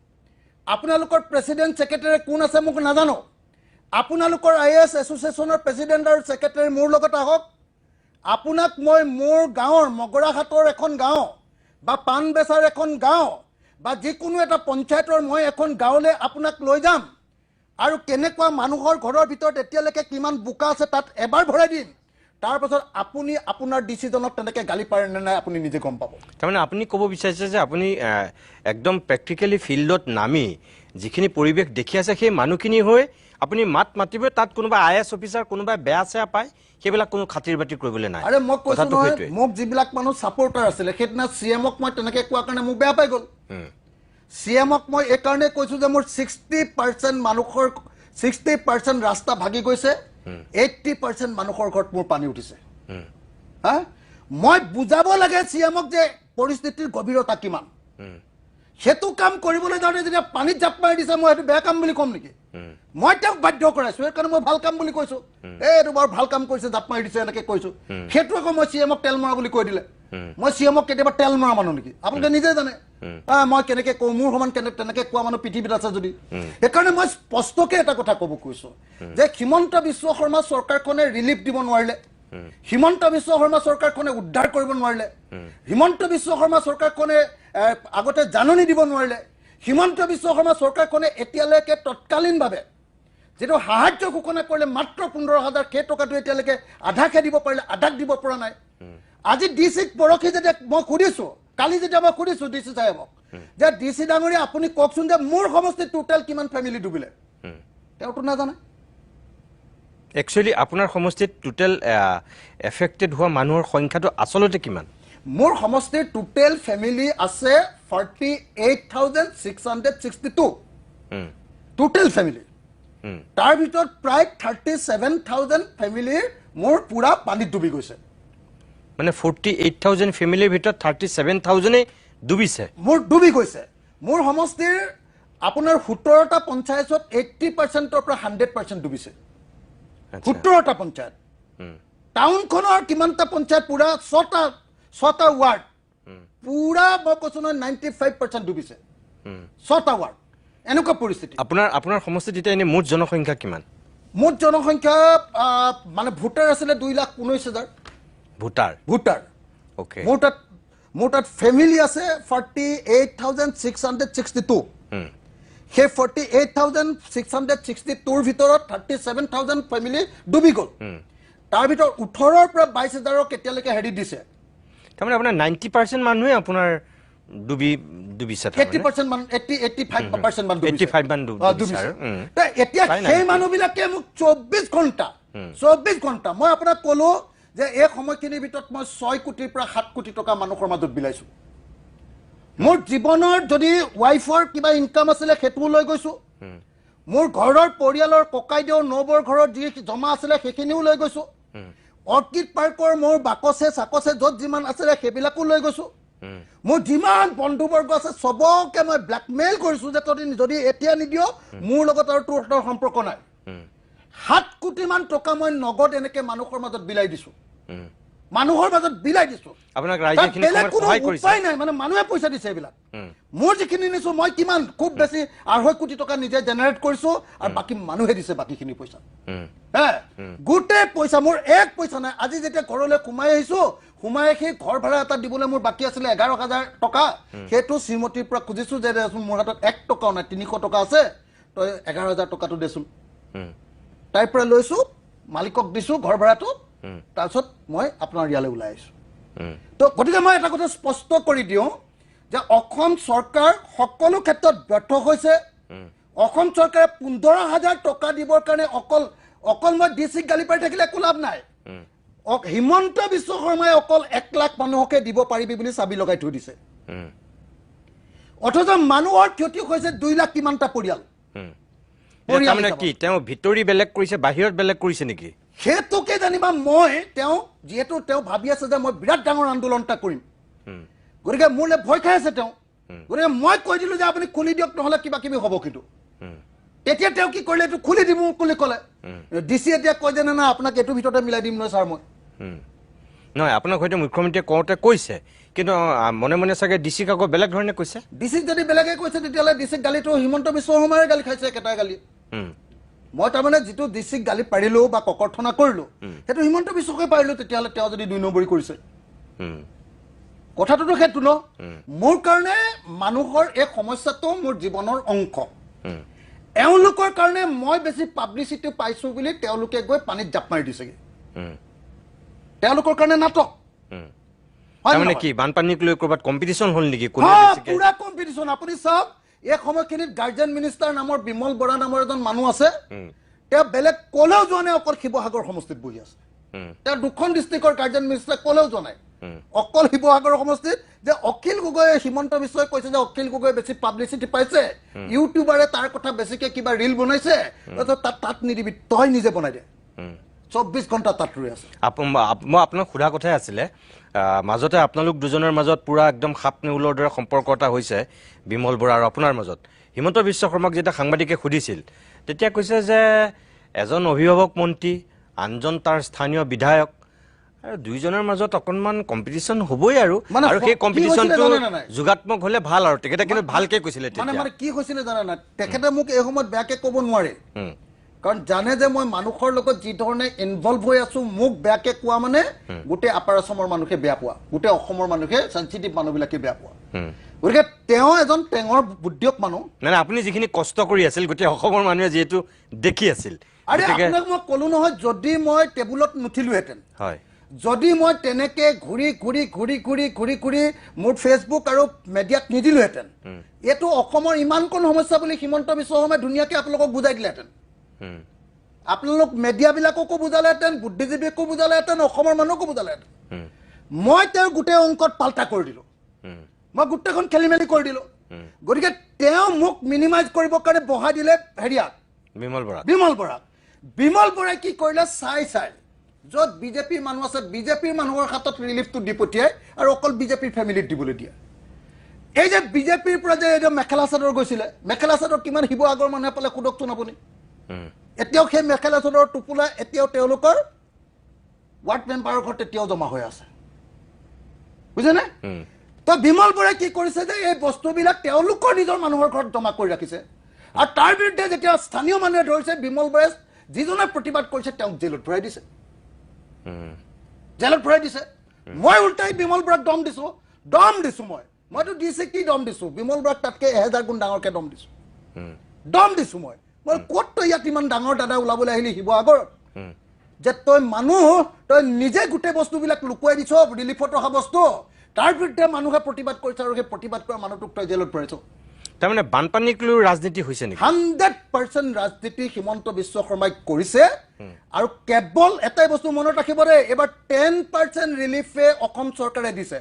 আপোনালোকৰ প্ৰেচিডেণ্ট ছেক্ৰেটাৰী কোন আছে মোক নাজানো আপোনালোকৰ IAS এছ'চিয়েশ্যনৰ প্ৰেচিডেণ্ট আৰু ছেক্ৰেটাৰী মোৰ লগত আহক আপোনাক মই মোৰ গাঁৱৰ মগৰাহাটৰ এখন গাঁও বা পাণবেচাৰ এখন গাঁও বা যিকোনো এটা পঞ্চায়তৰ মই এখন গাঁৱলৈ আপোনাক লৈ যাম আৰু কেনেকুৱা মানুহৰ ঘৰৰ ভিতৰত এতিয়ালৈকে কিমান বোকা আছে তাত এবাৰ ভৰাই দিম তাৰপাছত আপুনি আপোনাৰ ডিচিজনত তেনেকৈ গালি পাৰে নে নাই আপুনি নিজে গম পাব তাৰমানে আপুনি ক'ব বিচাৰিছে যে আপুনি একদম প্ৰেক্টিকেলি ফিল্ডত নামি যিখিনি পৰিৱেশ দেখি আছে সেই মানুহখিনি হৈ আপুনি মাতিব তাত কোনোবা IAS অফিচাৰ কোনোবাই বেয়া চেয়া পায় সেইবিলাক কোনো খাতিৰ বাতিৰ কৰিবলৈ নাই আৰে মই কৈছো নহয় মোক যিবিলাক মানুহ ছাপোৰ্টাৰ আছিলে সেইদিনা CMক মই তেনেকৈ কোৱাৰ কাৰণে মোক বেয়া পাই গ'ল CMক মই এই কাৰণে কৈছো যে মোৰ 60% মানুহৰ 60% ৰাস্তা ভাগি গৈছে 80% মানুহৰ ঘৰত মোৰ পানী উঠিছে মই বুজাব লাগে CMক যে পৰিস্থিতিৰ গভীৰতা কিমান সেইটো কাম কৰিবলৈ যাওঁতে যেতিয়া পানীত জাপ মাৰি দিছে মই সেইটো বেয়া কাম বুলি ক'ম নেকি মই তেওঁক বাধ্য কৰাইছো সেইকাৰণে মই ভাল কাম বুলি কৈছো এইটো বৰ ভাল কাম কৰিছে জাপ মাৰি দিছে এনেকৈ কৈছো সেইটো আকৌ মই চিএমক তেল মৰা বুলি কৈ দিলে মই চিএমক কেতিয়াবা তেল মৰা মানুহ নেকি আপোনালোকে নিজে জানে মই কেনেকৈ কওঁ মোৰ সমান তেনেকৈ কোৱা মানুহ পৃথিৱীত আছে যদি সেইকাৰণে মই স্পষ্টকৈ এটা কথা ক'ব কৈছো যে হিমন্ত বিশ্ব শৰ্মা চৰকাৰখনে ৰিলিফ দিব নোৱাৰিলে হিমন্ত বিশ্ব শৰ্মা চৰকাৰখনে উদ্ধাৰ কৰিব নোৱাৰিলে হিমন্ত বিশ্ব শৰ্মা চৰকাৰখনে আগতে জাননী দিব নোৱাৰিলে হিমন্ত বিশ্ব শৰ্মা চৰকাৰখনে এতিয়ালৈকে তৎকালীনভাৱে যেটো সাহায্য ঘোষণা কৰিলে মাত্ৰ 15,000 সেই টকাটো এতিয়ালৈকে আধাকে দিব পাৰিলে আধাক দিব পৰা নাই আজি ডিসিক পৰখি যেতিয়া মই সুধিছো কালি যেতিয়া মই সুধিছো ডিসি সাহেবক যে ডিসি ডাঙৰীয়া আপুনি কওকচোন যে মোৰ সমষ্টিত টোটাল কিমান ফ্যামিলি ডুবিলে তেওঁটো নাজানে একচুয়ালি আপোনাৰ সমষ্টিত টোটাল এফেক্টেড হোৱা মানুহৰ সংখ্যাটো আচলতে কিমান মোৰ সমষ্টিৰ টোটাল ফ্যামিলি আছে 48,662 টোটাল ফ্যামিলি তাৰ ভিতৰত প্ৰায় 37,000 ফ্যামিলিৰ মোৰ পুৰা পানীত ডুবি গৈছে মানে 48,000 ফ্যামিলিৰ ভিতৰত 37,000 ডুবিছে মোৰ ডুবি গৈছে মোৰ সমষ্টিৰ আপোনাৰ 17টা পঞ্চায়তত 80% পৰা 100% ডুবিছে 17টা পঞ্চায়ত টাউনখনৰ কিমানটা পঞ্চায়ত পুৰা 6টা ওয়াৰ্ড পুৰা মই কৈছো 95% ডুবিছে 6টা ওয়াৰ্ড এনেকুৱা পৰিস্থিতি আপোনাৰ সমষ্টিত এতিয়া এনে মুঠ জনসংখ্যা কিমান মুঠ জনসংখ্যা মানে ভোটাৰ আছিল 2,19,000 ভোটাৰ ওকে মোৰ তাত ফ্যামিলি আছে 48,662 সেই 48,662 ভিতৰত 37,000 ফ্যামিলি ডুবি গ'ল তাৰ ভিতৰত 18 পৰা 22,000 কেতিয়ালৈকে হেৰি দিছে তাৰমানে আপোনাৰ 90% মানুহে আপোনাৰ ডুবিছে 80% মান 85% মান ডুবিছে 85 মান ডুবিছে এতিয়া সেই মানুহবিলাকে মোক 24 ঘণ্টা মই আপোনাক ক'লো যে এই সময়খিনিৰ ভিতৰত মই 6 কোটিৰ পৰা 7 কোটি টকা মানুহৰ মাজত বিলাইছো মোৰ জীৱনৰ যদি ওয়াইফৰ কিবা ইনকাম আছিল হেতু লৈ গৈছো মোৰ ঘৰৰ পৰিয়ালৰ ককাইদেউ নবৰ ঘৰৰ যি জমা আছিল সেইখিনিও লৈ গৈছো অৰ্কিড পাৰ্কৰ মোৰ বাকছে সাকছে যত যিমান আছিল সেইবিলাকো লৈ গৈছো মোৰ যিমান বন্ধুবৰ্গ আছে সবকে মই ব্ল্যাকমেইল কৰিছো যে তই যদি এতিয়া নিদিও মোৰ লগত আৰু তোৰ সম্পৰ্ক নাই 7 কোটি মান টকা মই নগদ এনেকে মানুহৰ মাজত বিলাই দিছো মানুহৰ মাজত বিলাই দিছো আপোনাক ৰাইজেখিনি সহায় কৰিছে উপায় নাই মানে মানুহে পইচা দিছে এইবিলাক মোৰ যিখিনি নিছো মই কিমান খুব বেছি 2.5 কোটি টকা নিজে জেনাৰেট কৰিছো আৰু বাকি মানুহে দিছে বাকিখিনি পইচা গোটে পইচা মোৰ এক পইচা নাই আজি যেতিয়া ঘৰলৈ সোমাই আহিছো সোমাই সেই ঘৰ ভাড়া এটা দিবলৈ মোৰ বাকি আছিল 11,000 টকা হেতু শ্ৰীমতীৰ পৰা খুজিছো যে মোৰ হাতত 1 টকাও নাই 300 টকা আছে তই 11,000 টকাটো দেচোন তাইৰ পৰা লৈছো মালিকক দিছো ঘৰ ভাড়াটো তাৰছত মই আপোনাৰ ইয়ালৈ ওলাই আহিছো তো গতিকে মই এটা কথা স্পষ্ট কৰি দিও যে অসম চৰকাৰ সকলো ক্ষেত্ৰত ব্যৰ্থ হৈছে অসম চৰকাৰে 15,000 টকা দিবৰ কাৰণে অকল মই ডিসি গালি পাই থাকিলে একো লাভ নাই হিমন্ত বিশ্ব শৰ্মাই অকল 1 লাখ মানুহকে দিব পাৰিবি বুলি চাবি লগাই থৈ দিছে অথচ মানুহৰ ক্ষতি হৈছে 2 লাখ কিমানটা পৰিয়াল তাৰমানে কি তেওঁ ভিতৰি বেলেগ কৰিছে বাহিৰত বেলেগ কৰিছে নেকি হেতুকে জানিবা মই তেওঁ যেহেতু তেওঁ ভাবি আছে যে মই বিৰাট ডাঙৰ আন্দোলনটা কৰিম গতিকে মোৰলে ভয় খাই আছে তেওঁ গতিকে মই কৈ দিলো যে আপুনি খুলি দিয়ক নহলে কিবা কিবি হ'ব কিন্তু তেতিয়া তেওঁ কি কৰিলে এইটো খুলি দিম বুলি ক'লে ডিসি এতিয়া কয় যে না আপোনাক এইটো ভিতৰতে মিলাই দিম নহয় ছাৰ মই নহয় আপোনাক হয়তো মুখ্যমন্ত্ৰীয়ে কওঁতে কৈছে কিন্তু মনে মনে চাগে ডিসিক আকৌ বেলেগ ধৰণে কৈছে ডিসিক যদি বেলেগে কৈছে তেতিয়ালে ডিসিক গালিটো হিমন্ত বিশ্ব শৰ্মাৰে গালি খাইছে একেটাই গালি মই তাৰমানে যিটো ডিসিক গালি পাৰিলো বা ককৰ্থনা কৰিলো সেইটো হিমন্ত বিশ্বকে পাৰিলো তেতিয়ালে তেওঁ যদি 2 নম্বৰী কৰিছে কথাটো সেইটো ন মোৰ কাৰণে মানুহৰ এই সমস্যাটো মোৰ জীৱনৰ অংশ এওঁলোকৰ কাৰণে মই বেছি পাব্লিচিটি পাইছো বুলি তেওঁলোকে গৈ পানীত জাপ মাৰি দিছেগে তেওঁলোকৰ কাৰণে নাটক তাৰমানে কি বানপানীক লৈ কৰবাত কম্পিটিশন হল নেকি কোনে বেছিকে পুৰা কম্পিটিশন আপুনি চাওক এই সময়খিনিত গাৰ্জেন মিনিষ্টাৰ নামৰ বিমল বৰা নামৰ এজন মানুহ আছে তেওঁ বেলেগ কলেও যোৱা নাই অকল শিৱসাগৰ সমষ্টিত বহি আছে তেওঁ দুখন ডিষ্ট্ৰিক্টৰ গাৰ্জেন মিনিষ্টাৰ কলেও যোৱা নাই অকল শিৱসাগৰ সমষ্টিত যে অখিল গগৈ হিমন্ত বিশ্বই কৈছে যে অখিল গগৈ বেছি পাব্লিচিটি পাইছে ইউটিউবাৰে তাৰ কথা বেছিকে কিবা ৰিল বনাইছে তাত নিদিবি তই নিজে বনাই দে 24 ঘণ্টা তাত ৰৈ আছে। মই আপোনাক সোধা কথাই আছিলে মাজতে আপোনালোক দুজনৰ মাজত পুৰা একদম সাপ নেউলৰ দৰে সম্পৰ্ক এটা হৈছে বিমল বৰা আৰু আপোনাৰ মাজত। হিমন্ত বিশ্ব শৰ্মাক যেতিয়া সাংবাদিকে সুধিছিল তেতিয়া কৈছে যে এজন অভিভাৱক মন্ত্ৰী আনজন তাৰ স্থানীয় বিধায়ক আৰু দুইজনৰ মাজত অকণমান কম্পিটিশ্যন হ'বই আৰু সেই কম্পিটিশ্যনটো যোগাত্মক হ'লে ভাল আৰু তেখেতে কিন্তু ভালকে কৈছিলে মানে কি হৈছিলে জানা নাই, তেখেতে মোক এই সময়ত বেয়াকে ক'ব নোৱাৰে, কাৰণ জানে যে মই মানুহৰ লগত যি ধৰণে ইনভলভ হৈ আছো, মোক বেয়াকে কোৱা মানে গোটেই আপাৰ অসমৰ মানুহে বেয়া পোৱা, গোটেই অসমৰ মানুহে চেঞ্চিটিভ মানুহবিলাকে বেয়া পোৱা। গতিকে তেওঁ এজন টেঙৰ বুদ্ধিয়ক মানুহ। নাই আপুনি যিখিনি কষ্ট কৰি আছিল গোটেই অসমৰ মানুহে যিহেতু দেখি আছিল। আৰে আপোনাক মই ক'লো নহয়, যদি মই টেবুলত নুঠিলোহেঁতেন, হয়, যদি মই তেনেকে ঘূৰি ঘূৰি ঘূৰি ঘূৰি ঘূৰি ঘূৰি মোৰ ফেচবুক আৰু মিডিয়াত নিদিলোহেঁতেন, এইটো অসমৰ ইমানকণ সমস্যা বুলি হিমন্ত বিশ্ব শৰ্মাই ধুনীয়াকৈ আপোনালোকক বুজাই দিলেহেঁতেন। আপোনালোক মিডিয়াবিলাককো বুজালেহেঁতেন, বুদ্ধিজীৱীকো বুজালেহেঁতেন, অসমৰ মানুহকো বুজালেহেঁতেন। মই তেওঁৰ গোটেই অংকত পাল্টা কৰি দিলোঁ, মই গোটেইখন খেলি মেলি কৰি দিলোঁ। গতিকে তেওঁ মোক মিনিমাইজ কৰিবৰ কাৰণে বহাই দিলে হেৰিয়াক, বিমল বৰাক। বিমল বৰাই কি কৰিলে, চাই য'ত বিজেপিৰ মানুহ আছে বিজেপিৰ মানুহৰ হাতত ৰিলিফটো দি পঠিয়াই আৰু অকল বিজেপিৰ ফেমিলিত দিবলৈ দিয়ে। এই যে বিজেপিৰ পৰা যে এই মেখেলা চাদৰ গৈছিলে, মেখেলা চাদৰ কিমান শিৱসাগৰ মানুহে পালে সোধকচোন আপুনি। এতিয়াও সেই মেখেলা চাদৰ টোপোলা এতিয়াও তেওঁলোকৰ ৱাৰ্ড মেম্বাৰৰ ঘৰত এতিয়াও জমা হৈ আছে, বুজিছেনে? তো বিমল বৰাই কি কৰিছে যে এই বস্তুবিলাক তেওঁলোকৰ নিজৰ মানুহৰ ঘৰত জমা কৰি ৰাখিছে, আৰু তাৰ বিৰুদ্ধে যেতিয়া স্থানীয় মানুহে ধৰিছে, বিমল বৰাই যিজনে প্ৰতিবাদ কৰিছে তেওঁক জেলত ভৰাই দিছে, জেলত ভৰাই দিছে। মই উল্টাই বিমল বৰাক দম দিছো, মইতো দিছে কি দম দিছো, বিমল বৰাক তাতকে 1000 গুণ ডাঙৰকে দম দিছো মই ক'ত তই ইয়াত ইমান ডাঙৰ দাদা ওলাবলৈ আহিলি শিৱসাগৰত, যে তই মানুহ তই নিজে গোটেই বস্তুবিলাক লুকুৱাই দিছ, ৰিলিফত অহা বস্তু, তাৰ বিৰুদ্ধে মানুহে প্ৰতিবাদ কৰিছে আৰু সেই প্ৰতিবাদ কৰা মানুহটোক তই জেলত ভৰাইছ। তাৰমানে বানপানীক লৈ ৰাজনীতি হৈছে নেকি? 100% ৰাজনীতি হিমন্ত বিশ্ব শৰ্মাই কৰিছে। আৰু কেৱল এটাই বস্তু মনত ৰাখিব দেই, এবাৰ 10% ৰিলিফে অসম চৰকাৰে দিছে,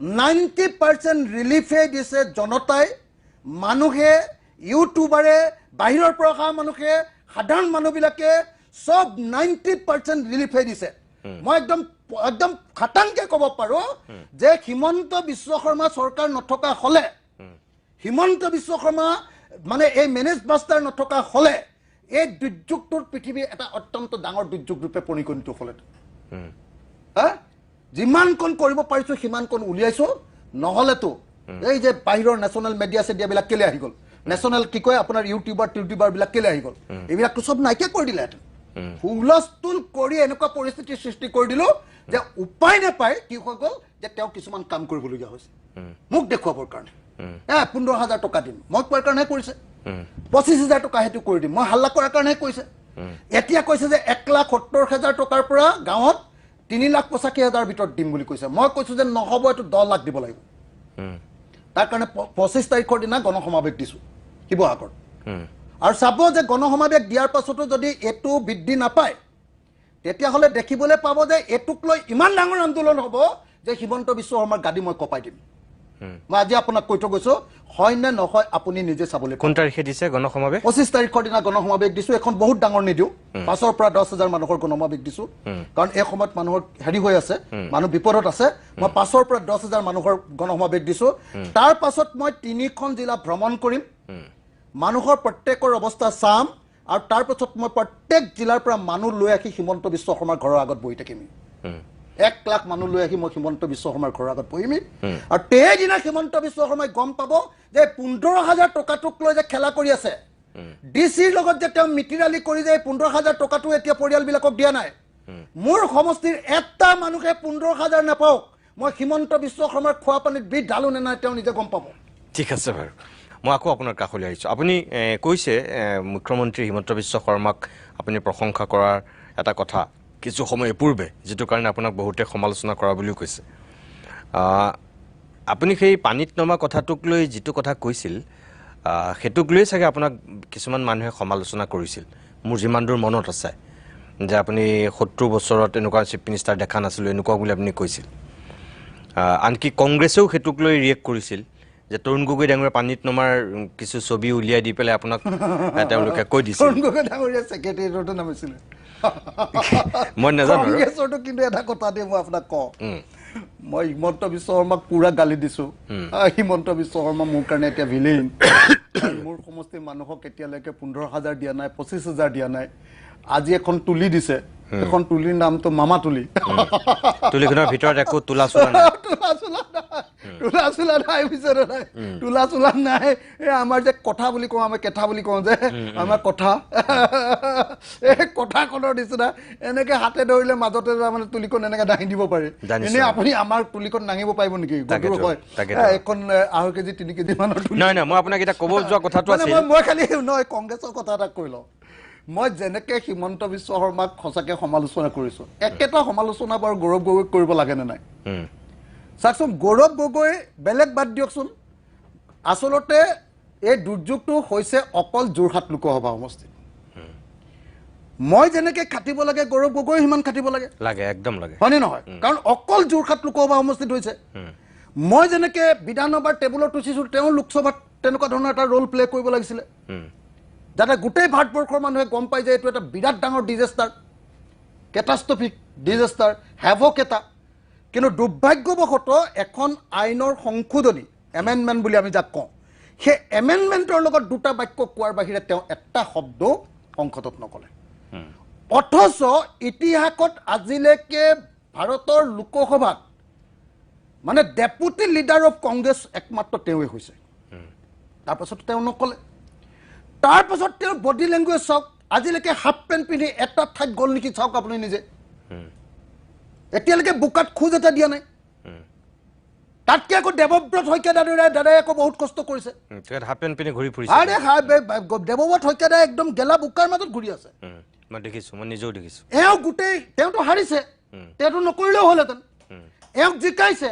90% ৰিলিফে দিছে জনতাই, মানুহে, ইউটিউবাৰে, বাহিৰৰ পৰা অহা মানুহে, সাধাৰণ মানুহবিলাকে সব 90% ৰিলিফে দিছে। মই একদম খাটাংকে ক'ব পাৰো যে হিমন্ত বিশ্ব শৰ্মা চৰকাৰ নথকা হ'লে, হিমন্ত বিশ্ব শৰ্মা মানে এই মেনেজ মাষ্টাৰ নথকা হ'লে এই দুৰ্যোগটোৰ পৃথিৱীৰ এটা অত্যন্ত ডাঙৰ দুৰ্যোগ ৰূপে পৰিগণিত হ'লেতো। যিমানকণ কৰিব পাৰিছো সিমানকণ উলিয়াইছো, নহ'লেতো এই যে বাহিৰৰ নেশ্যনেল মিডিয়া চেডিয়াবিলাক কেলে আহি গ'ল, নেশ্যনেল কি কয় আপোনাৰ ইউটিউবাৰবিলাক কেলে আহি গ'ল, এইবিলাকতো চব নাইকিয়া কৰি দিলেহেঁতেন। হুলস্থুল কৰি এনেকুৱা পৰিস্থিতিৰ সৃষ্টি কৰি দিলো যে উপায় নাপায় কি হৈ গ'ল যে তেওঁ কিছুমান কাম কৰিবলগীয়া হৈছে মোক দেখুৱাবৰ কাৰণে। 15,000 টকা দিম, মই কোৱাৰ কাৰণেহে কৰিছে। 25,000 টকা সেইটো কৰি দিম, মই হাল্লা কৰাৰ কাৰণেহে কৈছে। এতিয়া কৈছে যে 1,70,000 টকাৰ পৰা গাঁৱত 3,85,000 ভিতৰত দিম বুলি কৈছে। মই কৈছো যে নহ'ব, এইটো 10 লাখ দিব লাগিব। তাৰ কাৰণে 25 তাৰিখৰ দিনা গণসমাৱেশ দিছো শিৱসাগৰত। আৰু চাব যে গণসমাৱেশ দিয়াৰ পাছতো যদি এইটো বৃদ্ধি নাপায়, তেতিয়াহ'লে দেখিবলৈ পাব যে এইটোক লৈ ইমান ডাঙৰ আন্দোলন হ'ব যে হিমন্ত বিশ্ব শৰ্মাৰ গাদী মই কপাই দিম। মই আজি আপোনাক কৈ থৈ গৈছো, হয় নে নহয় আপুনি নিজে চাবলৈ। কোন তাৰিখে দিছে গণসমাৱেশ? 25 তাৰিখৰ দিনা গণসমাৱেশ দিছো। এখন বহুত ডাঙৰ নিদিওঁ, 5,000 পৰা 10,000 মানুহৰ গণসমাৱেশ দিছো, কাৰণ এই সময়ত মানুহৰ হেৰি হৈ আছে, মানুহ বিপদত আছে। মই 5,000 পৰা 10,000 মানুহৰ গণসমাৱেশ দিছো। তাৰ পাছত মই 3খন জিলা ভ্ৰমণ কৰিম, মানুহৰ প্ৰত্যেকৰ অৱস্থা চাম, আৰু তাৰ পাছত মই প্ৰত্যেক জিলাৰ পৰা মানুহ লৈ আহি হিমন্ত বিশ্ব শৰ্মাৰ ঘৰৰ আগত বহি থাকিম। 1 লাখ মানুহ লৈ আহি মই হিমন্ত বিশ্ব শৰ্মাৰ ঘৰৰ আগত বহিম। আৰু সেইদিনা হিমন্ত বিশ্ব শৰ্মাই গম পাব যে 15,000 টকাটোক লৈ যে খেলা কৰি আছে, ডিচিৰ লগত যে তেওঁ মিতিৰালি কৰি যে 15,000 টকাটো এতিয়া পৰিয়ালবিলাকক দিয়া নাই, মোৰ সমষ্টিৰ এটা মানুহে 15,000 নাপাওক, মই হিমন্ত বিশ্ব শৰ্মাৰ খোৱা পানীত বিষ ঢালো নে নাই তেওঁ নিজে গম পাব। ঠিক আছে বাৰু, মই আকৌ আপোনাৰ কাষলৈ আহিছোঁ। আপুনি কৈছে মুখ্যমন্ত্ৰী হিমন্ত বিশ্ব শৰ্মাক আপুনি প্ৰশংসা কৰাৰ এটা কথা কিছু সময় পূৰ্বে, যিটো কাৰণে আপোনাক বহুতে সমালোচনা কৰা বুলিও কৈছে। আপুনি সেই পানীত নমা কথাটোক লৈ যিটো কথা কৈছিল, সেইটোক লৈ চাগে আপোনাক কিছুমান মানুহে সমালোচনা কৰিছিল। মোৰ যিমান দূৰ মনত আছে যে আপুনি 70 বছৰত এনেকুৱা চিফ মিনিষ্টাৰ দেখা নাছিলোঁ, এনেকুৱা বুলি আপুনি কৈছিল। আনকি কংগ্ৰেছেও সেইটোক লৈ ৰিয়েক্ট কৰিছিল যে তৰুণ গগৈ ডাঙৰীয়া পানীত নমাৰ কিছু ছবি উলিয়াই দি পেলাই আপোনাক তেওঁলোকে কৈ দিছিল তৰুণ গগৈ ডাঙৰীয়া ছেক্ৰেটেৰিয়েটতে নামিছিলে মই নাজানো কংগ্ৰেছৰটো কিন্তু এটা কথা দেই মই আপোনাক কওঁ মই হিমন্ত বিশ্ব শৰ্মাক পুৰা গালি দিছো হিমন্ত বিশ্ব শৰ্মা মোৰ কাৰণে এতিয়া ভিলেইন মোৰ সমষ্টিৰ মানুহক এতিয়ালৈকে 15,000 দিয়া নাই 25,000 দিয়া নাই আজি এখন তুলি দিছে এখন তুলিৰ নামটো মামা তুলি তুলিখনৰ ভিতৰত একো তোলা চোলা নাই তোলা চোলা নাই বিচাৰে নাই তোলা চোলা নাই এই আমাৰ যে কথা বুলি কওঁ আমি কেথা বুলি কওঁ যে আমাৰ কথা এই কথাখনৰ নিচিনা এনেকে হাতে ধৰিলে মাজতে মানে তুলিখন এনেকে দাঙি দিব পাৰে এনে আপুনি আমাৰ তুলিখন দাঙিব পাৰিব নেকি গধুৰ হয় এখন 2.5 কেজি 3 কেজি মানৰ নাই নাই মই আপোনাক এটা ক'ব যোৱা কথাটো আছিল মই খালি নহয় কংগ্ৰেছৰ কথা এটা কৈ লওঁ মই যেনেকে হিমন্ত বিশ্ব শৰ্মাক সঁচাকে সমালোচনা কৰিছো একেটা সমালোচনা বাৰু গৌৰৱ গগৈক কৰিব লাগে নে নাই চাকচোন গৌৰৱ গগৈ বেলেগ বাদ দিয়কচোন আচলতে এই দুৰ্যোগটো হৈছে অকল যোৰহাট লোকসভা সমষ্টিত মই যেনেকে খাটিব লাগে গৌৰৱ গগৈ সিমান খাটিব লাগে লাগে একদম লাগে হয়নে নহয় কাৰণ অকল যোৰহাট লোকসভা সমষ্টিত হৈছে মই যেনেকে বিধানসভাৰ টেবুলত উঠিছো তেওঁ লোকসভাত তেনেকুৱা ধৰণৰ এটা ৰোল প্লে কৰিব লাগিছিলে যাতে গোটেই ভাৰতবৰ্ষৰ মানুহে গম পাই যে এইটো এটা বিৰাট ডাঙৰ ডিজাষ্টাৰ কেটাষ্ট্ৰফিক ডিজাষ্টাৰ হেভক এটা কিন্তু দুৰ্ভাগ্যবশতঃ এখন আইনৰ সংশোধনী এমেণ্ডমেণ্ট বুলি আমি যাক কওঁ সেই এমেণ্ডমেণ্টৰ লগত দুটা বাক্য কোৱাৰ বাহিৰে তেওঁ এটা শব্দ সংসদত নকলে অথচ ইতিহাসত আজিলৈকে ভাৰতৰ লোকসভাত মানে ডেপুটি লিডাৰ অফ কংগ্ৰেছ একমাত্ৰ তেওঁৱেই হৈছে তাৰপাছত তেওঁ নকলে তাৰপাছত তেওঁৰ বডি লেংগুৱেজ চাওক আজিলৈকে হাফ পেণ্ট পিন্ধি এটা ঠাইত গ'ল নেকি চাওক আপুনি নিজে এতিয়ালৈকে বোকাত খোজ এটা দিয়া নাই তাতকে আকৌ দেৱব্ৰত শইকীয়া দাদাই আকৌ বহুত কষ্ট কৰিছে হাফ পেণ্ট পিন্ধি ঘূৰি ফুৰিছে আৰে দেৱব্ৰত শইকীয়া দাদাই একদম গেলা বোকাৰ মাজত ঘূৰি আছে মই দেখিছো মই নিজেও দেখিছো তেওঁতো হাৰিছে তেওঁতো নকৰিলেও হ'লহেঁতেন এওঁক জিকাইছে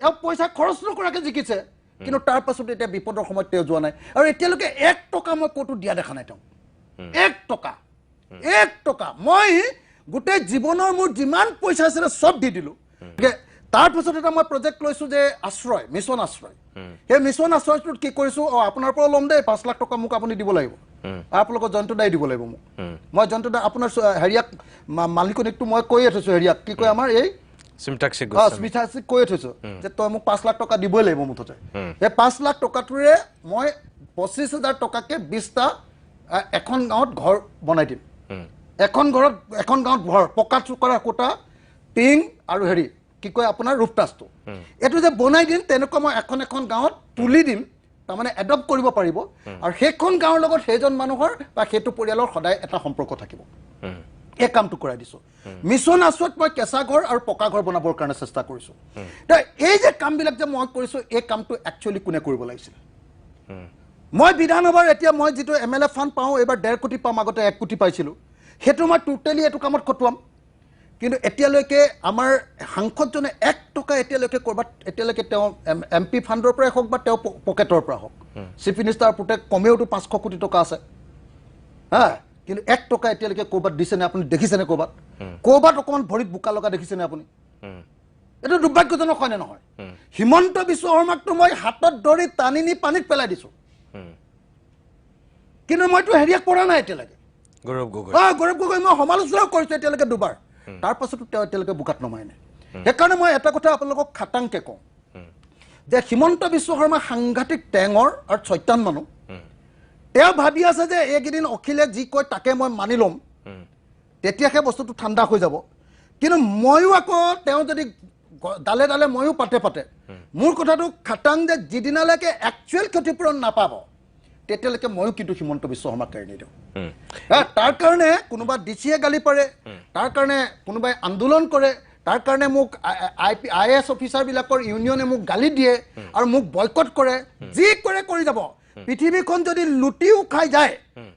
এওঁক পইচা খৰচ নকৰাকে জিকিছে কিন্তু তাৰ পাছত এতিয়া বিপদৰ সময়ত তেওঁ যোৱা নাই আৰু এতিয়ালৈকে 1 টকা মই ক'তো দিয়া দেখা নাই তেওঁ 1 টকা মই গোটেই জীৱনৰ মোৰ যিমান পইচা আছিলে চব দি দিলোঁ তাৰ পাছত এটা মই প্ৰজেক্ট লৈছোঁ যে আশ্ৰয় মিছন আশ্ৰয় সেই মিছন আশ্ৰয়টোত কি কৰিছোঁ আপোনাৰ পৰা ল'ম দেই 5 লাখ টকা মোক আপুনি দিব লাগিব আপোনালোকৰ জন্তুদাই দিব লাগিব মোক মই জন্তুদা আপোনাৰ হেৰিয়াক মালিকনীকটো মই কৈয়ে থৈছোঁ হেৰিয়াক কি কয় আমাৰ এই স্মিতাক্ষীক কৈয়ে থৈছোঁ যে তই মোক 5 লাখ টকা দিবই লাগিব মুঠতে সেই 5 লাখ টকাটোৰে মই 25,000 টকাকে 20টা এখন গাঁৱত ঘৰ বনাই দিম এখন গাঁৱত ঘৰ পকা চুকাৰ কোটা টিং আৰু হেৰি কি কয় আপোনাৰ ৰুফটাছটো এইটো যে বনাই দিম তেনেকুৱা মই এখন গাঁৱত তুলি দিম তাৰমানে এডপ্ট কৰিব পাৰিব আৰু সেইখন গাঁৱৰ লগত সেইজন মানুহৰ বা সেইটো পৰিয়ালৰ সদায় এটা সম্পৰ্ক থাকিব এই কামটো কৰাই দিছোঁ মিছন আশ্ৰয়ত মই কেঁচা ঘৰ আৰু পকা ঘৰ বনাবৰ কাৰণে চেষ্টা কৰিছোঁ এই যে কামবিলাক যে মই কৰিছোঁ এই কামটো একচুৱেলি কোনে কৰিব লাগিছিল মই বিধানসভাৰ এতিয়া মই যিটো MLA ফাণ্ড পাওঁ এইবাৰ 1.5 কোটি পাম আগতে 1 কোটি পাইছিলোঁ সেইটো মই টোটেলি এইটো কামত খটুৱাম কিন্তু এতিয়ালৈকে আমাৰ সাংসদজনে 1 টকা এতিয়ালৈকে ক'ৰবাত এতিয়ালৈকে তেওঁ MP ফাণ্ডৰ পৰাই হওক বা তেওঁ পকেটৰ পৰা হওক চিফ মিনিষ্টাৰ পুতে কমেওতো 500 কোটি টকা আছে হা কিন্তু 1 টকা এতিয়ালৈকে ক'ৰবাত দিছেনে আপুনি দেখিছেনে ক'ৰবাত অকণমান ভৰিত বোকা লগা দেখিছেনে আপুনি এইটো দুৰ্ভাগ্যজনক হয়নে নহয় হিমন্ত বিশ্ব শৰ্মাকতো মই হাতত ধৰি টানি নি পানীত পেলাই দিছোঁ কিন্তু মইতো হেৰিয়াক পৰা নাই এতিয়ালৈকে গৌৰৱ গগৈ মই সমালোচনাও কৰিছোঁ এতিয়ালৈকে দুবাৰ তাৰ পাছতো তেওঁ এতিয়ালৈকে বোকাত নমাই নাই সেইকাৰণে মই এটা কথা আপোনালোকক খাটাংকে কওঁ যে হিমন্ত বিশ্ব শৰ্মা সাংঘাতিক টেঙৰ আৰু ছয়তান মানুহ তেওঁ ভাবি আছে যে এইকেইদিন অখিলে যি কয় তাকে মই মানি ল'ম তেতিয়া সেই বস্তুটো ঠাণ্ডা হৈ যাব কিন্তু ময়ো আকৌ তেওঁ যদি ডালে ডালে ময়ো পাতে মোৰ কথাটো খাটাং যে যিদিনালৈকে একচুৱেল ক্ষতিপূৰণ নাপাব তেতিয়ালৈকে ময়ো কিন্তু হিমন্ত বিশ্ব শৰ্মাক কাঢ়ি নিদিওঁ তাৰ কাৰণে কোনোবা ডিচিয়ে গালি পাৰে তাৰ কাৰণে কোনোবাই আন্দোলন কৰে তাৰ কাৰণে মোক IAS অফিচাৰবিলাকৰ ইউনিয়নে মোক গালি দিয়ে আৰু মোক বয়কট কৰে যি কৰে কৰি যাব পৃথিৱীখন যদি লুটিও খাই যায়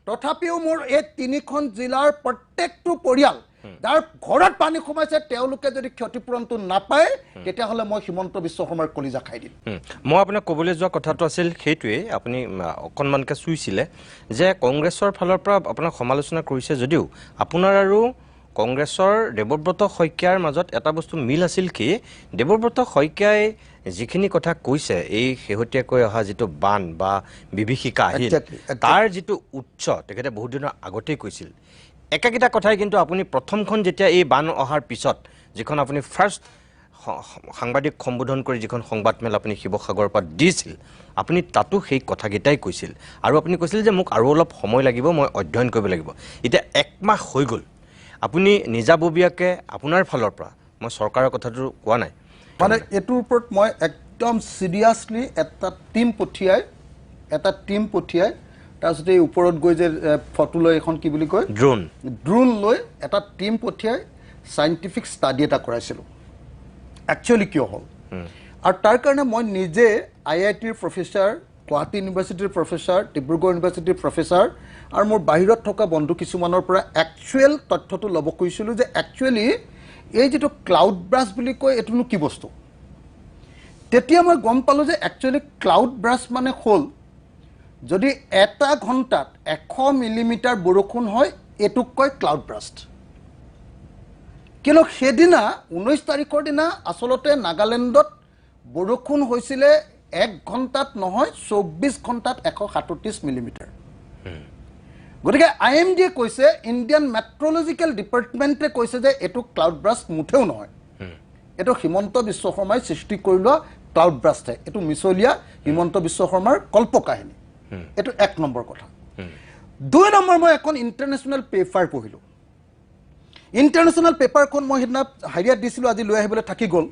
তথাপিও মোৰ এই 3খন জিলাৰ প্ৰত্যেকটো পৰিয়াল যাৰ ঘৰত পানী সোমাইছে তেওঁলোকে যদি ক্ষতিপূৰণটো নাপায় তেতিয়াহ'লে মই হিমন্ত বিশ্ব শৰ্মাৰ কলিজা খাই দিম মই আপোনাক ক'বলৈ যোৱা কথাটো আছিল সেইটোৱে আপুনি অকণমানকৈ চুইছিলে যে কংগ্ৰেছৰ ফালৰ পৰা আপোনাক সমালোচনা কৰিছে যদিও আপোনাৰ আৰু কংগ্ৰেছৰ দেৱব্ৰত শইকীয়াৰ মাজত এটা বস্তু মিল আছিল কি দেৱব্ৰত শইকীয়াই যিখিনি কথা কৈছে এই শেহতীয়াকৈ অহা যিটো বান বা বিভীষিকা আহিল তাৰ যিটো উৎস তেখেতে বহুত দিনৰ আগতেই কৈছিল একাকিটা কথাই কিন্তু আপুনি প্ৰথমখন যেতিয়া এই বান অহাৰ পিছত যিখন আপুনি ফাৰ্ষ্ট সাংবাদিক সম্বোধন কৰি যিখন সংবাদমেল আপুনি শিৱসাগৰৰ পৰা দিছিল আপুনি তাতো সেই কথাকেইটাই কৈছিল আৰু আপুনি কৈছিল যে মোক আৰু অলপ সময় লাগিব মই অধ্যয়ন কৰিব লাগিব এতিয়া একমাহ হৈ গ'ল আপুনি নিজাববীয়াকে আপোনাৰ ফালৰ পৰা মই চৰকাৰৰ কথাটো কোৱা নাই মানে এটোৰ ওপৰত মই একদম সিৰিয়াসলি এটা টিম পঠিয়াই তাৰপিছত এই ওপৰত গৈ যে ফটো লৈ এখন কি বুলি কয় ড্ৰোন লৈ এটা টিম পঠিয়াই সাইন্টিফিক ষ্টাডি এটা কৰাইছিলোঁ একচুৱেলি কিয় হ'ল আৰু তাৰ কাৰণে মই নিজে IITৰ প্ৰফেচাৰ গুৱাহাটী ইউনিভাৰ্চিটিৰ প্ৰফেচাৰ ডিব্ৰুগড় ইউনিভাৰ্চিটিৰ প্ৰফেচাৰ আৰু মোৰ বাহিৰত থকা বন্ধু কিছুমানৰ পৰা একচুৱেল তথ্যটো ল'ব কৈছিলোঁ যে একচুৱেলি এই যেটো ক্লাউড ব্ৰাছ বুলি কয় এটোনো কি বস্তু তেতিয়া মই গম পালোঁ যে একচুৱেলি ক্লাউড ব্ৰাছ মানে হ'ল যদি এটা ঘণ্টাত 100 মিলিমিটাৰ বৰষুণ হয় এটোক কয় ক্লাউড ব্ৰাষ্ট কিন্তু সেদিনা 19 তাৰিখৰ দিনা আসলতে নাগালেণ্ডত বৰষুণ হৈছিলে 1 ঘণ্টাত নহয় 24 ঘণ্টাত 137 মিলিমিটাৰ গতিকে IMDয়ে কৈছে ইণ্ডিয়ান মেট্ৰলজিক্যাল ডিপাৰ্টমেণ্টে কৈছে যে এটো ক্লাউড ব্ৰাষ্ট মুঠেও নহয় এটো হিমন্ত বিশ্ব শৰ্মাই সৃষ্টি কৰি লোৱা ক্লাউড ব্ৰাষ্টে এটো মিছলীয়া হিমন্ত বিশ্ব শৰ্মাৰ কল্পকাহিনী এটো 1 নম্বৰ কথা 2 নম্বৰ মই এখন ইণ্টাৰনেশ্যনেল পেপাৰ পঢ়িলোঁ ইণ্টাৰনেশ্যনেল পেপাৰখন মই হিদিনা হাৰিয়াত দিছিলোঁ আজি লৈ আহিবলৈ থাকি গ'ল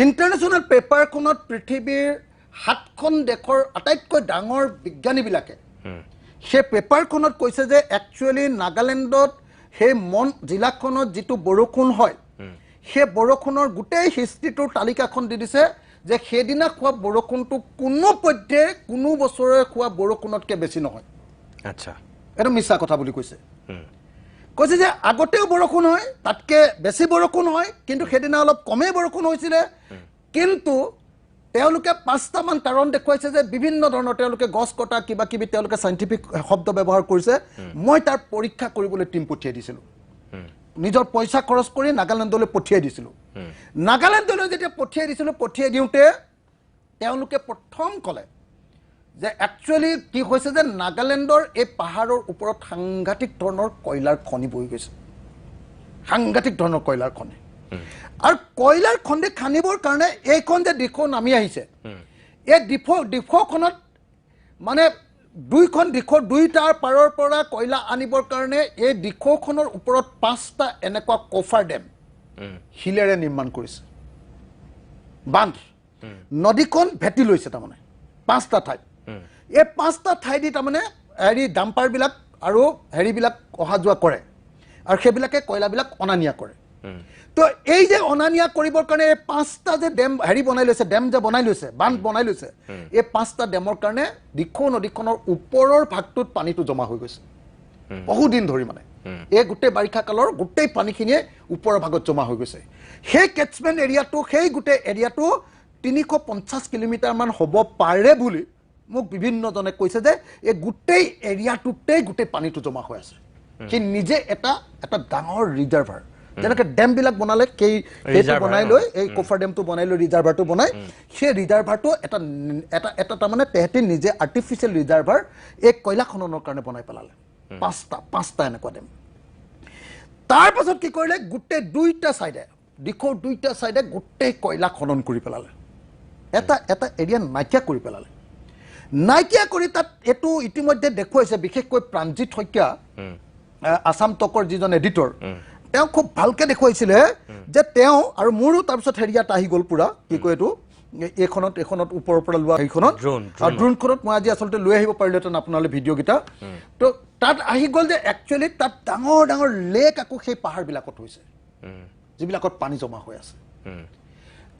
ইণ্টাৰনেশ্যনেল পেপাৰখনত পৃথিৱীৰ 7খন দেশৰ আটাইতকৈ ডাঙৰ বিজ্ঞানীবিলাকে সেই পেপাৰখনত কৈছে যে একচুৱেলি নাগালেণ্ডত সেই জিলাখনত যিটো বৰষুণ হয় সেই বৰষুণৰ গোটেই হিষ্ট্ৰীটোৰ তালিকাখন দি দিছে যে সেইদিনা খোৱা বৰষুণটো কোনো পধ্যে কোনো বছৰে খোৱা বৰষুণতকৈ বেছি নহয় আচ্ছা এটা মিছা কথা বুলি কৈছে কৈছে যে আগতেও বৰষুণ হয় তাতকৈ বেছি বৰষুণ হয় কিন্তু সেইদিনা অলপ কমেই বৰষুণ হৈছিলে কিন্তু তেওঁলোকে 5টা মান কাৰণ দেখুৱাইছে যে বিভিন্ন ধৰণৰ তেওঁলোকে গছ কটা কিবা কিবি তেওঁলোকে সাইন্টিফিক শব্দ ব্যৱহাৰ কৰিছে মই তাৰ পৰীক্ষা কৰিবলৈ টিম পঠিয়াই দিছিলোঁ নিজৰ পইচা খৰচ কৰি নাগালেণ্ডলৈ পঠিয়াই দিছিলোঁ নাগালেণ্ডলৈ যেতিয়া পঠিয়াই দিছিলোঁ পঠিয়াই দিওঁতে তেওঁলোকে প্ৰথম ক'লে যে একচুৱেলি কি হৈছে যে নাগালেণ্ডৰ এই পাহাৰৰ ওপৰত সাংঘাতিক ধৰণৰ কয়লাৰ খনি বহি গৈছে সাংঘাতিক ধৰণৰ কয়লাৰ খনি আৰু কয়লাৰ খনি খানিবৰ কাৰণে এইখন যে দিশো নামি আহিছে এই দিশখনত মানে দুইখন দিশৰ দুইটাৰ পাৰৰ পৰা কয়লা আনিবৰ কাৰণে এই দিশখনৰ ওপৰত 5টা এনেকুৱা কফাৰ ডেম শিলেৰে নিৰ্মাণ কৰিছে বান্ধ নদীখন ভেটি লৈছে তাৰমানে 5টা ঠাইত এই 5টা ঠাই দি তাৰমানে ডাম্পাৰবিলাক আৰু হেৰিবিলাক অহা যোৱা কৰে আৰু সেইবিলাকে কয়লাবিলাক অনা নিয়া কৰে তো এই যে অনা নিয়া কৰিবৰ কাৰণে এই 5টা যে ডেম বনাই লৈছে ডেম যে বনাই লৈছে বান্ধ বনাই লৈছে এই 5টা ডেমৰ কাৰণে দিখৌ নদীখনৰ ওপৰৰ ভাগটোত পানীটো জমা হৈ গৈছে বহুদিন ধৰি মানে এই গোটেই বাৰিষা কালৰ গোটেই পানীখিনিয়ে ওপৰৰ ভাগত জমা হৈ গৈছে সেই কেটছমেণ্ট এৰিয়াটো সেই গোটেই এৰিয়াটো 350 কিলোমিটাৰ মান হ'ব পাৰে বুলি মোক বিভিন্নজনে কৈছে যে এই গোটেই এৰিয়াটোতেই গোটেই পানীটো জমা হৈ আছে কি নিজে এটা ডাঙৰ ৰিজাৰ্ভাৰ যেনেকৈ ডেমবিলাক বনালে সেইটো বনাই লৈ এই কফাৰ ডেমটো বনাই লৈ ৰিজাৰ্ভাৰটো বনাই সেই ৰিজাৰ্ভাৰটো এটা তাৰমানে তেহেঁতি নিজে আৰ্টিফিচিয়েল ৰিজাৰ্ভাৰ এই কয়লা খননৰ কাৰণে বনাই পেলালে 5টা এনেকুৱা ডেম তাৰপাছত কি কৰিলে গোটেই দুইটা চাইডে দিশৰ দুইটা চাইডে গোটেই কয়লা খনন কৰি পেলালে এটা এৰিয়া নাইকিয়া কৰি পেলালে নাইকিয়া কৰি তাত এইটো ইতিমধ্যে দেখুৱাইছে বিশেষকৈ প্ৰাণজিৎ শইকীয়া আসাম টকৰ যিজন এডিটৰ তেওঁ খুব ভালকৈ দেখুৱাইছিলে যে তেওঁ আৰু মোৰো তাৰপিছত হেৰিয়াত আহি গ'ল পুৰা কি কয় এইটো এইখনত ওপৰৰ পৰা লোৱা সেইখনত আৰু ড্ৰোনখনত মই আজি আচলতে লৈ আহিব পাৰিলোহেঁতেন আপোনালৈ ভিডিঅ'কেইটা তো তাত আহি গ'ল যে একচুৱেলি তাত ডাঙৰ ডাঙৰ লেক আকৌ সেই পাহাৰবিলাকত হৈছে যিবিলাকত পানী জমা হৈ আছে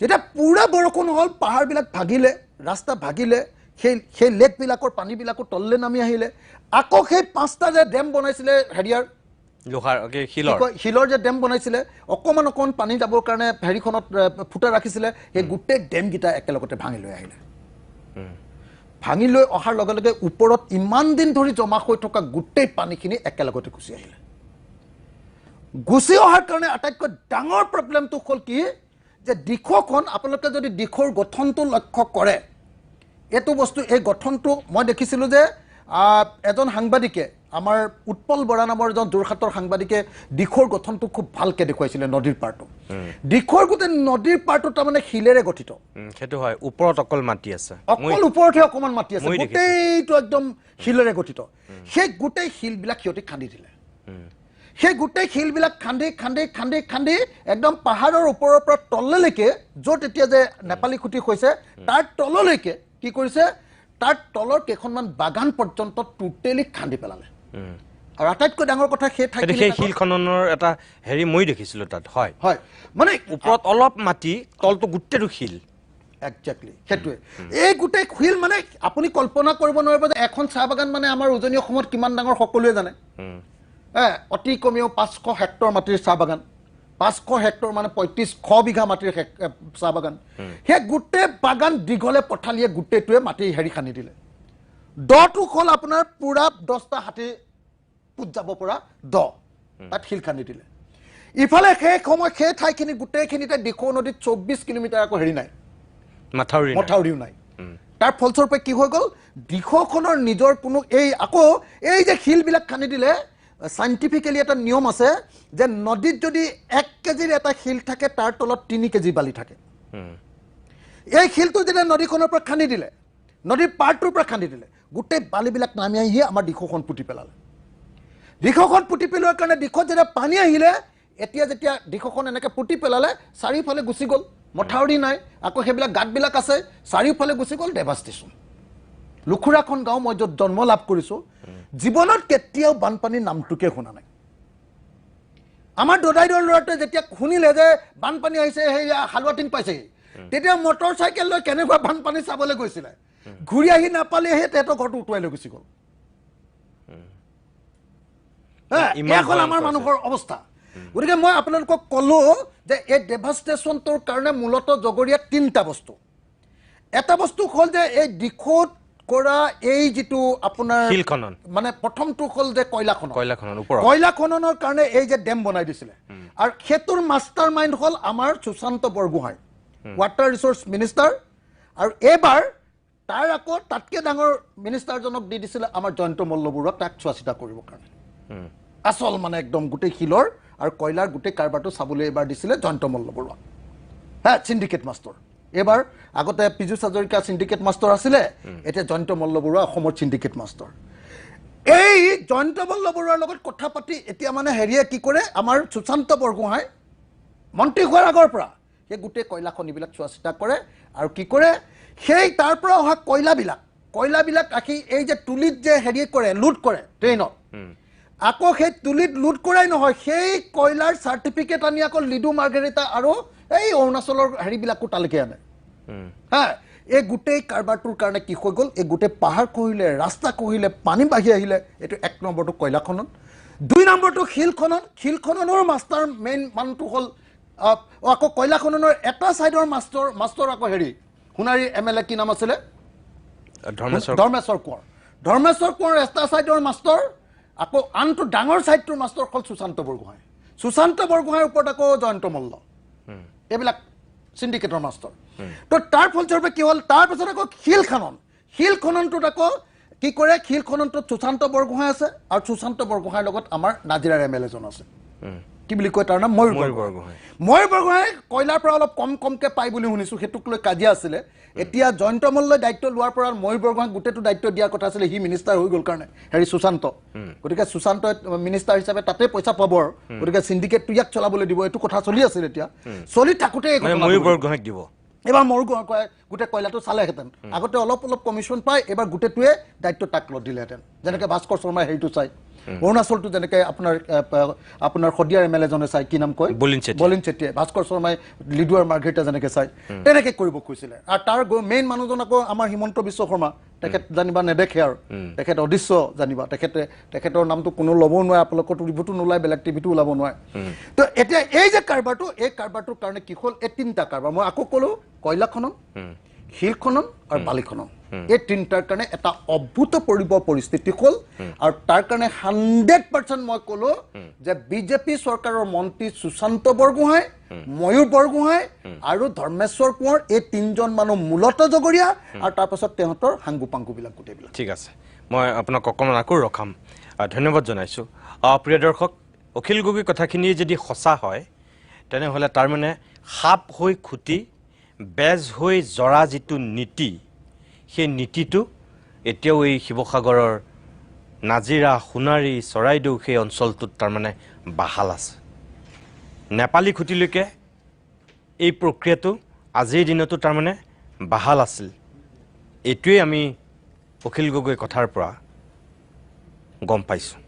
যেতিয়া পুৰা বৰষুণ হ'ল পাহাৰবিলাক ভাগিলে ৰাস্তা ভাগিলে সেই লেকবিলাকৰ পানীবিলাকো তললৈ নামি আহিলে আকৌ সেই 5টা যে ডেম বনাইছিলে হেৰিয়াৰ শিলৰ যে ডেম বনাইছিলে অকণমান পানী যাবৰ কাৰণে হেৰিখনত ফুটা ৰাখিছিলে সেই গোটেই ডেমকেইটা একেলগতে ভাঙি লৈ আহিলে ভাঙি লৈ অহাৰ লগে লগে ওপৰত ইমান দিন ধৰি জমা হৈ থকা গোটেই পানীখিনি একেলগতে গুচি আহিলে গুচি অহাৰ কাৰণে আটাইতকৈ ডাঙৰ প্ৰব্লেমটো হ'ল কি যে দিশখন আপোনালোকে যদি দিশৰ গঠনটো লক্ষ্য কৰে এইটো বস্তু এই গঠনটো মই দেখিছিলোঁ যে এজন সাংবাদিকে আমাৰ উৎপল বৰা নামৰ এজন যোৰহাটৰ সাংবাদিকে দিশৰ গঠনটো খুব ভালকৈ দেখুৱাইছিলে নদীৰ পাৰটো দিশৰ গোটেই নদীৰ পাৰটো তাৰমানে শিলেৰে গঠিত সেইটো হয় ওপৰত অকল মাটি আছে অকল ওপৰতহে অকণমান মাটি আছে গোটেইটো একদম শিলেৰে গঠিত সেই গোটেই শিলবিলাক সিহঁতি খান্দি দিলে সেই গোটেই শিলবিলাক খান্দি খান্দি খান্দি খান্দি একদম পাহাৰৰ ওপৰৰ পৰা তললৈকে য'ত এতিয়া যে নেপালী খুঁটি হৈছে তাৰ তললৈকে কি কৰিছে তাৰ তলৰ কেইখনমান বাগান পৰ্যন্ত টোটেলি খান্দি পেলালে আৰু আটাইতকৈ ডাঙৰ কথা সেই শিল খননৰ এটা হেৰি মই দেখিছিলোঁ তাত হয় হয় মানে ওপৰত অলপ মাটি তলটো গোটেইটো শিল একজেক্টলি সেইটোৱে এই গোটেই শিল মানে আপুনি কল্পনা কৰিব নোৱাৰিব যে এখন চাহ বাগান মানে আমাৰ উজনি অসমত কিমান ডাঙৰ সকলোৱে জানে অতি কমেও 500 হেক্টৰ মাটিৰ চাহ বাগান 500 হেক্টৰ মানে 3500 বিঘা মাটিৰ চাহ বাগান সেই গোটেই বাগান দীঘলে পথালিয়ে গোটেইটোৱে মাটি হেৰি খান্দি দিলে দটো হ'ল আপোনাৰ পুৰা 10টা হাতী পুত যাব পৰা দ তাত শিল খান্দি দিলে ইফালে সেই সময় সেই ঠাইখিনি গোটেইখিনিতে দিখৌ নদীত 24 কিলোমিটাৰ আকৌ হেৰি নাই মথাউৰিও নাই তাৰ ফলস্বৰূপে কি হৈ গ'ল দিখৌখনৰ নিজৰ কোনো এই যে শিলবিলাক খান্দি দিলে সাইণ্টিফিকেলি এটা নিয়ম আছে যে নদীত যদি 1 কেজিৰ এটা শিল থাকে তাৰ তলত 3 কেজি বালি থাকে এই শিলটো যেতিয়া নদীখনৰ পৰা খান্দি দিলে নদীৰ পাৰটোৰ পৰা খান্দি দিলে গোটেই বালিবিলাক নামি আহি আমাৰ দিখৌখন পুতি পেলালে দিখৌখন পুতি পেলোৱাৰ কাৰণে দিখৌত যেতিয়া পানী আহিলে এতিয়া যেতিয়া দিখৌখন এনেকৈ পুতি পেলালে চাৰিওফালে গুচি গ'ল মথাউৰি নাই আকৌ সেইবিলাক গাঁতবিলাক আছে চাৰিওফালে গুচি গ'ল ডেভাষ্টেশ্যন লুখুৰাখন গাঁও মই য'ত জন্ম লাভ কৰিছোঁ জীৱনত কেতিয়াও বানপানীৰ নামটোকে শুনা নাই আমাৰ দদাইদেউৰ ল'ৰাটোৱে যেতিয়া শুনিলে যে বানপানী আহিছে সেই হালুৱাটিং পাইছেহি তেতিয়া মটৰ চাইকেল লৈ কেনেকুৱা বানপানী চাবলৈ গৈছিলে ঘূৰি আহি নাপালে সেই তেহেঁতৰ ঘৰটো উটুৱাই লৈ গুচি গ'ল এখন আমাৰ মানুহৰ অৱস্থা গতিকে মই আপোনালোকক ক'লোঁ যে এই ডেভাষ্টেশ্যনটোৰ কাৰণে মূলতঃ জগৰীয়া 3টা বস্তু এটা বস্তু হ'ল যে এই দিখৌত কৰা এই যিটো আপোনাৰ মানে প্ৰথমটো হ'ল যে কয়লা খননৰ কাৰণে এই যে ডেম বনাই দিছিলে আৰু সেইটোৰ মাষ্টাৰ মাইণ্ড হ'ল আমাৰ Sushanta Borgohain water resource minister আৰু এইবাৰ তাৰ আকৌ তাতকৈ ডাঙৰ মিনিষ্টাৰজনক দি দিছিলে আমাৰ জয়ন্ত মল্ল বৰুৱাক তাক চোৱা চিতা কৰিবৰ কাৰণে আচল মানে একদম গোটেই শিলৰ আৰু কয়লাৰ গোটেই কাৰবাৰটো চাবলৈ এইবাৰ দিছিলে জয়ন্ত মল্ল বৰুৱাক চিণ্ডিকেট মাষ্টৰ এইবাৰ আগতে পীযুষ হাজৰিকা চিণ্ডিকেট মাষ্টৰ আছিলে এতিয়া জয়ন্ত মল্ল বৰুৱা অসমৰ চিণ্ডিকেট মাষ্টৰ এই জয়ন্ত মল্ল বৰুৱাৰ লগত কথা পাতি এতিয়া মানে হেৰিয়ে কি কৰে আমাৰ সুশান্ত বৰগোহাঁই মন্ত্ৰী হোৱাৰ আগৰ পৰা সেই গোটেই কয়লা খনিবিলাক চোৱা চিতা কৰে আৰু কি কৰে সেই তাৰ পৰা অহা কয়লাবিলাক আহি এই যে তুলিত যে হেৰি কৰে লুট কৰে ট্ৰেইনত আকৌ সেই তুলিত লুট কৰাই নহয় সেই কয়লাৰ চাৰ্টিফিকেট আনি আকৌ লিডু মাৰ্গেৰিটা আৰু এই অৰুণাচলৰ হেৰিবিলাকো তালৈকে আনে এই গোটেই কাৰবাৰটোৰ কাৰণে কি হৈ গ'ল এই গোটেই পাহাৰ খহিলে ৰাস্তা খহিলে পানী বাঢ়ি আহিলে এইটো 1 নম্বৰটো কয়লা খনন 2 নম্বৰটো শিল খননৰ মাষ্টাৰ মেইন মানুহটো হ'ল আকৌ কয়লা খননৰ এটা ছাইডৰ মাষ্টৰ আকৌ হেৰি সোণাৰী MLA কি নাম আছিলে ধৰ্মেশ্বৰ কোঁৱৰ এটা ছাইডৰ মাষ্টৰ আকৌ আনটো ডাঙৰ ছাইডটোৰ মাষ্টৰ হ'ল সুশান্ত বৰগোহাঁইৰ ওপৰত আকৌ জয়ন্ত মল্ল এইবিলাক চিণ্ডিকেটৰ মাষ্টৰ তো তাৰ ফলস্বৰূপে কি হ'ল তাৰপিছত আকৌ শিল খননটোত আকৌ কি কৰে শিল খননটোত সুশান্ত বৰগোহাঁই আছে আৰু সুশান্ত বৰগোহাঁইৰ লগত আমাৰ নাজিৰাৰ MLA জন আছে কি বুলি কয় তাৰ নাম ময়ূৰ বৰগোহাঁই কয়লাৰ পৰা অলপ কমকৈ পায় বুলি শুনিছোঁ সেইটোক লৈ কাজিয়া আছিলে এতিয়া জয়ন্ত মল্লই দায়িত্ব লোৱাৰ পৰা ময়ূৰ বৰগোহাঁইক গোটেইটো দায়িত্ব দিয়াৰ কথা আছিলে সি মিনিষ্টাৰ হৈ গ'ল কাৰণে হেৰি সুশান্ত গতিকে সুশান্তই মিনিষ্টাৰ হিচাপে তাতে পইচা পাব আৰু গতিকে চিণ্ডিকেটটো ইয়াক চলাবলৈ দিব এইটো কথা চলি আছিল এতিয়া চলি থাকোঁতে ময়ূৰ বৰগোহাঁইক দিব এবাৰ ময়ূৰ বৰগোহাঁই গোটেই কয়লাটো চালেহেঁতেন আগতে অলপ কমিশ্যন পায় এবাৰ গোটেইটোৱে দায়িত্ব তাক দিলেহেঁতেন যেনেকৈ ভাস্কৰ শৰ্মাই হেৰিটো চাই অৰুণাচলটো যেনেকৈ আপোনাৰ শদিয়াৰ MLA জনে চাই কি নাম কয় বলিন চেতিয়াই ভাস্কৰ শৰ্মাই লিডু আৰু মাৰ্ঘেৰিটা যেনেকৈ চাই তেনেকৈ কৰিব খুজিছিলে আৰু তাৰ মেইন মানুহজন আকৌ আমাৰ হিমন্ত বিশ্ব শৰ্মা তেখেত জানিবা নেদেখে আৰু তেখেত অদৃশ্য জানিবা তেখেতৰ নামটো কোনো ল'বও নোৱাৰে আপোনালোকৰ টিভিটো নোলায় বেলেগ টিভিটো ওলাব নোৱাৰে তো এতিয়া এই যে কাৰবাৰটো এই কাৰবাৰটোৰ কাৰণে কি হ'ল এই 3টা কাৰবাৰ মই আকৌ ক'লোঁ কয়লা খনন শিল খনন আৰু বালি খনন এই তিনিটাৰ কাৰণে এটা অভূতপূৰ্ব পৰিস্থিতি হ'ল আৰু তাৰ কাৰণে 100% মই ক'লো যে বিজেপি চৰকাৰৰ মন্ত্ৰী সুশান্ত বৰগোহাঁই ময়ূৰ বৰগোহাঁই আৰু ধৰ্মেশ্বৰ কোঁৱৰ এই তিনিজন মানুহ মূলতঃ জগৰীয়া আৰু তাৰপাছত তেহঁতৰ হাংগু পাংগুবিলাক গোটেইবিলাক ঠিক আছে মই আপোনাক অকণমান আকৌ ৰখাম ধন্যবাদ জনাইছোঁ প্ৰিয় দৰ্শক অখিল গগৈ কথাখিনি যদি সঁচা হয় তেনেহ'লে তাৰমানে সাপ হৈ খুটি বেজ হৈ জৰা যিটো নীতি সেই নীতিটো এতিয়াও এই শিৱসাগৰৰ নাজিৰা সোণাৰী চৰাইদেউ সেই অঞ্চলটোত তাৰমানে বাহাল আছে নেপালী খুটিলৈকে এই প্ৰক্ৰিয়াটো আজিৰ দিনতো তাৰমানে বাহাল আছিল এইটোৱেই আমি অখিল গগৈ কথাৰ পৰা গম পাইছোঁ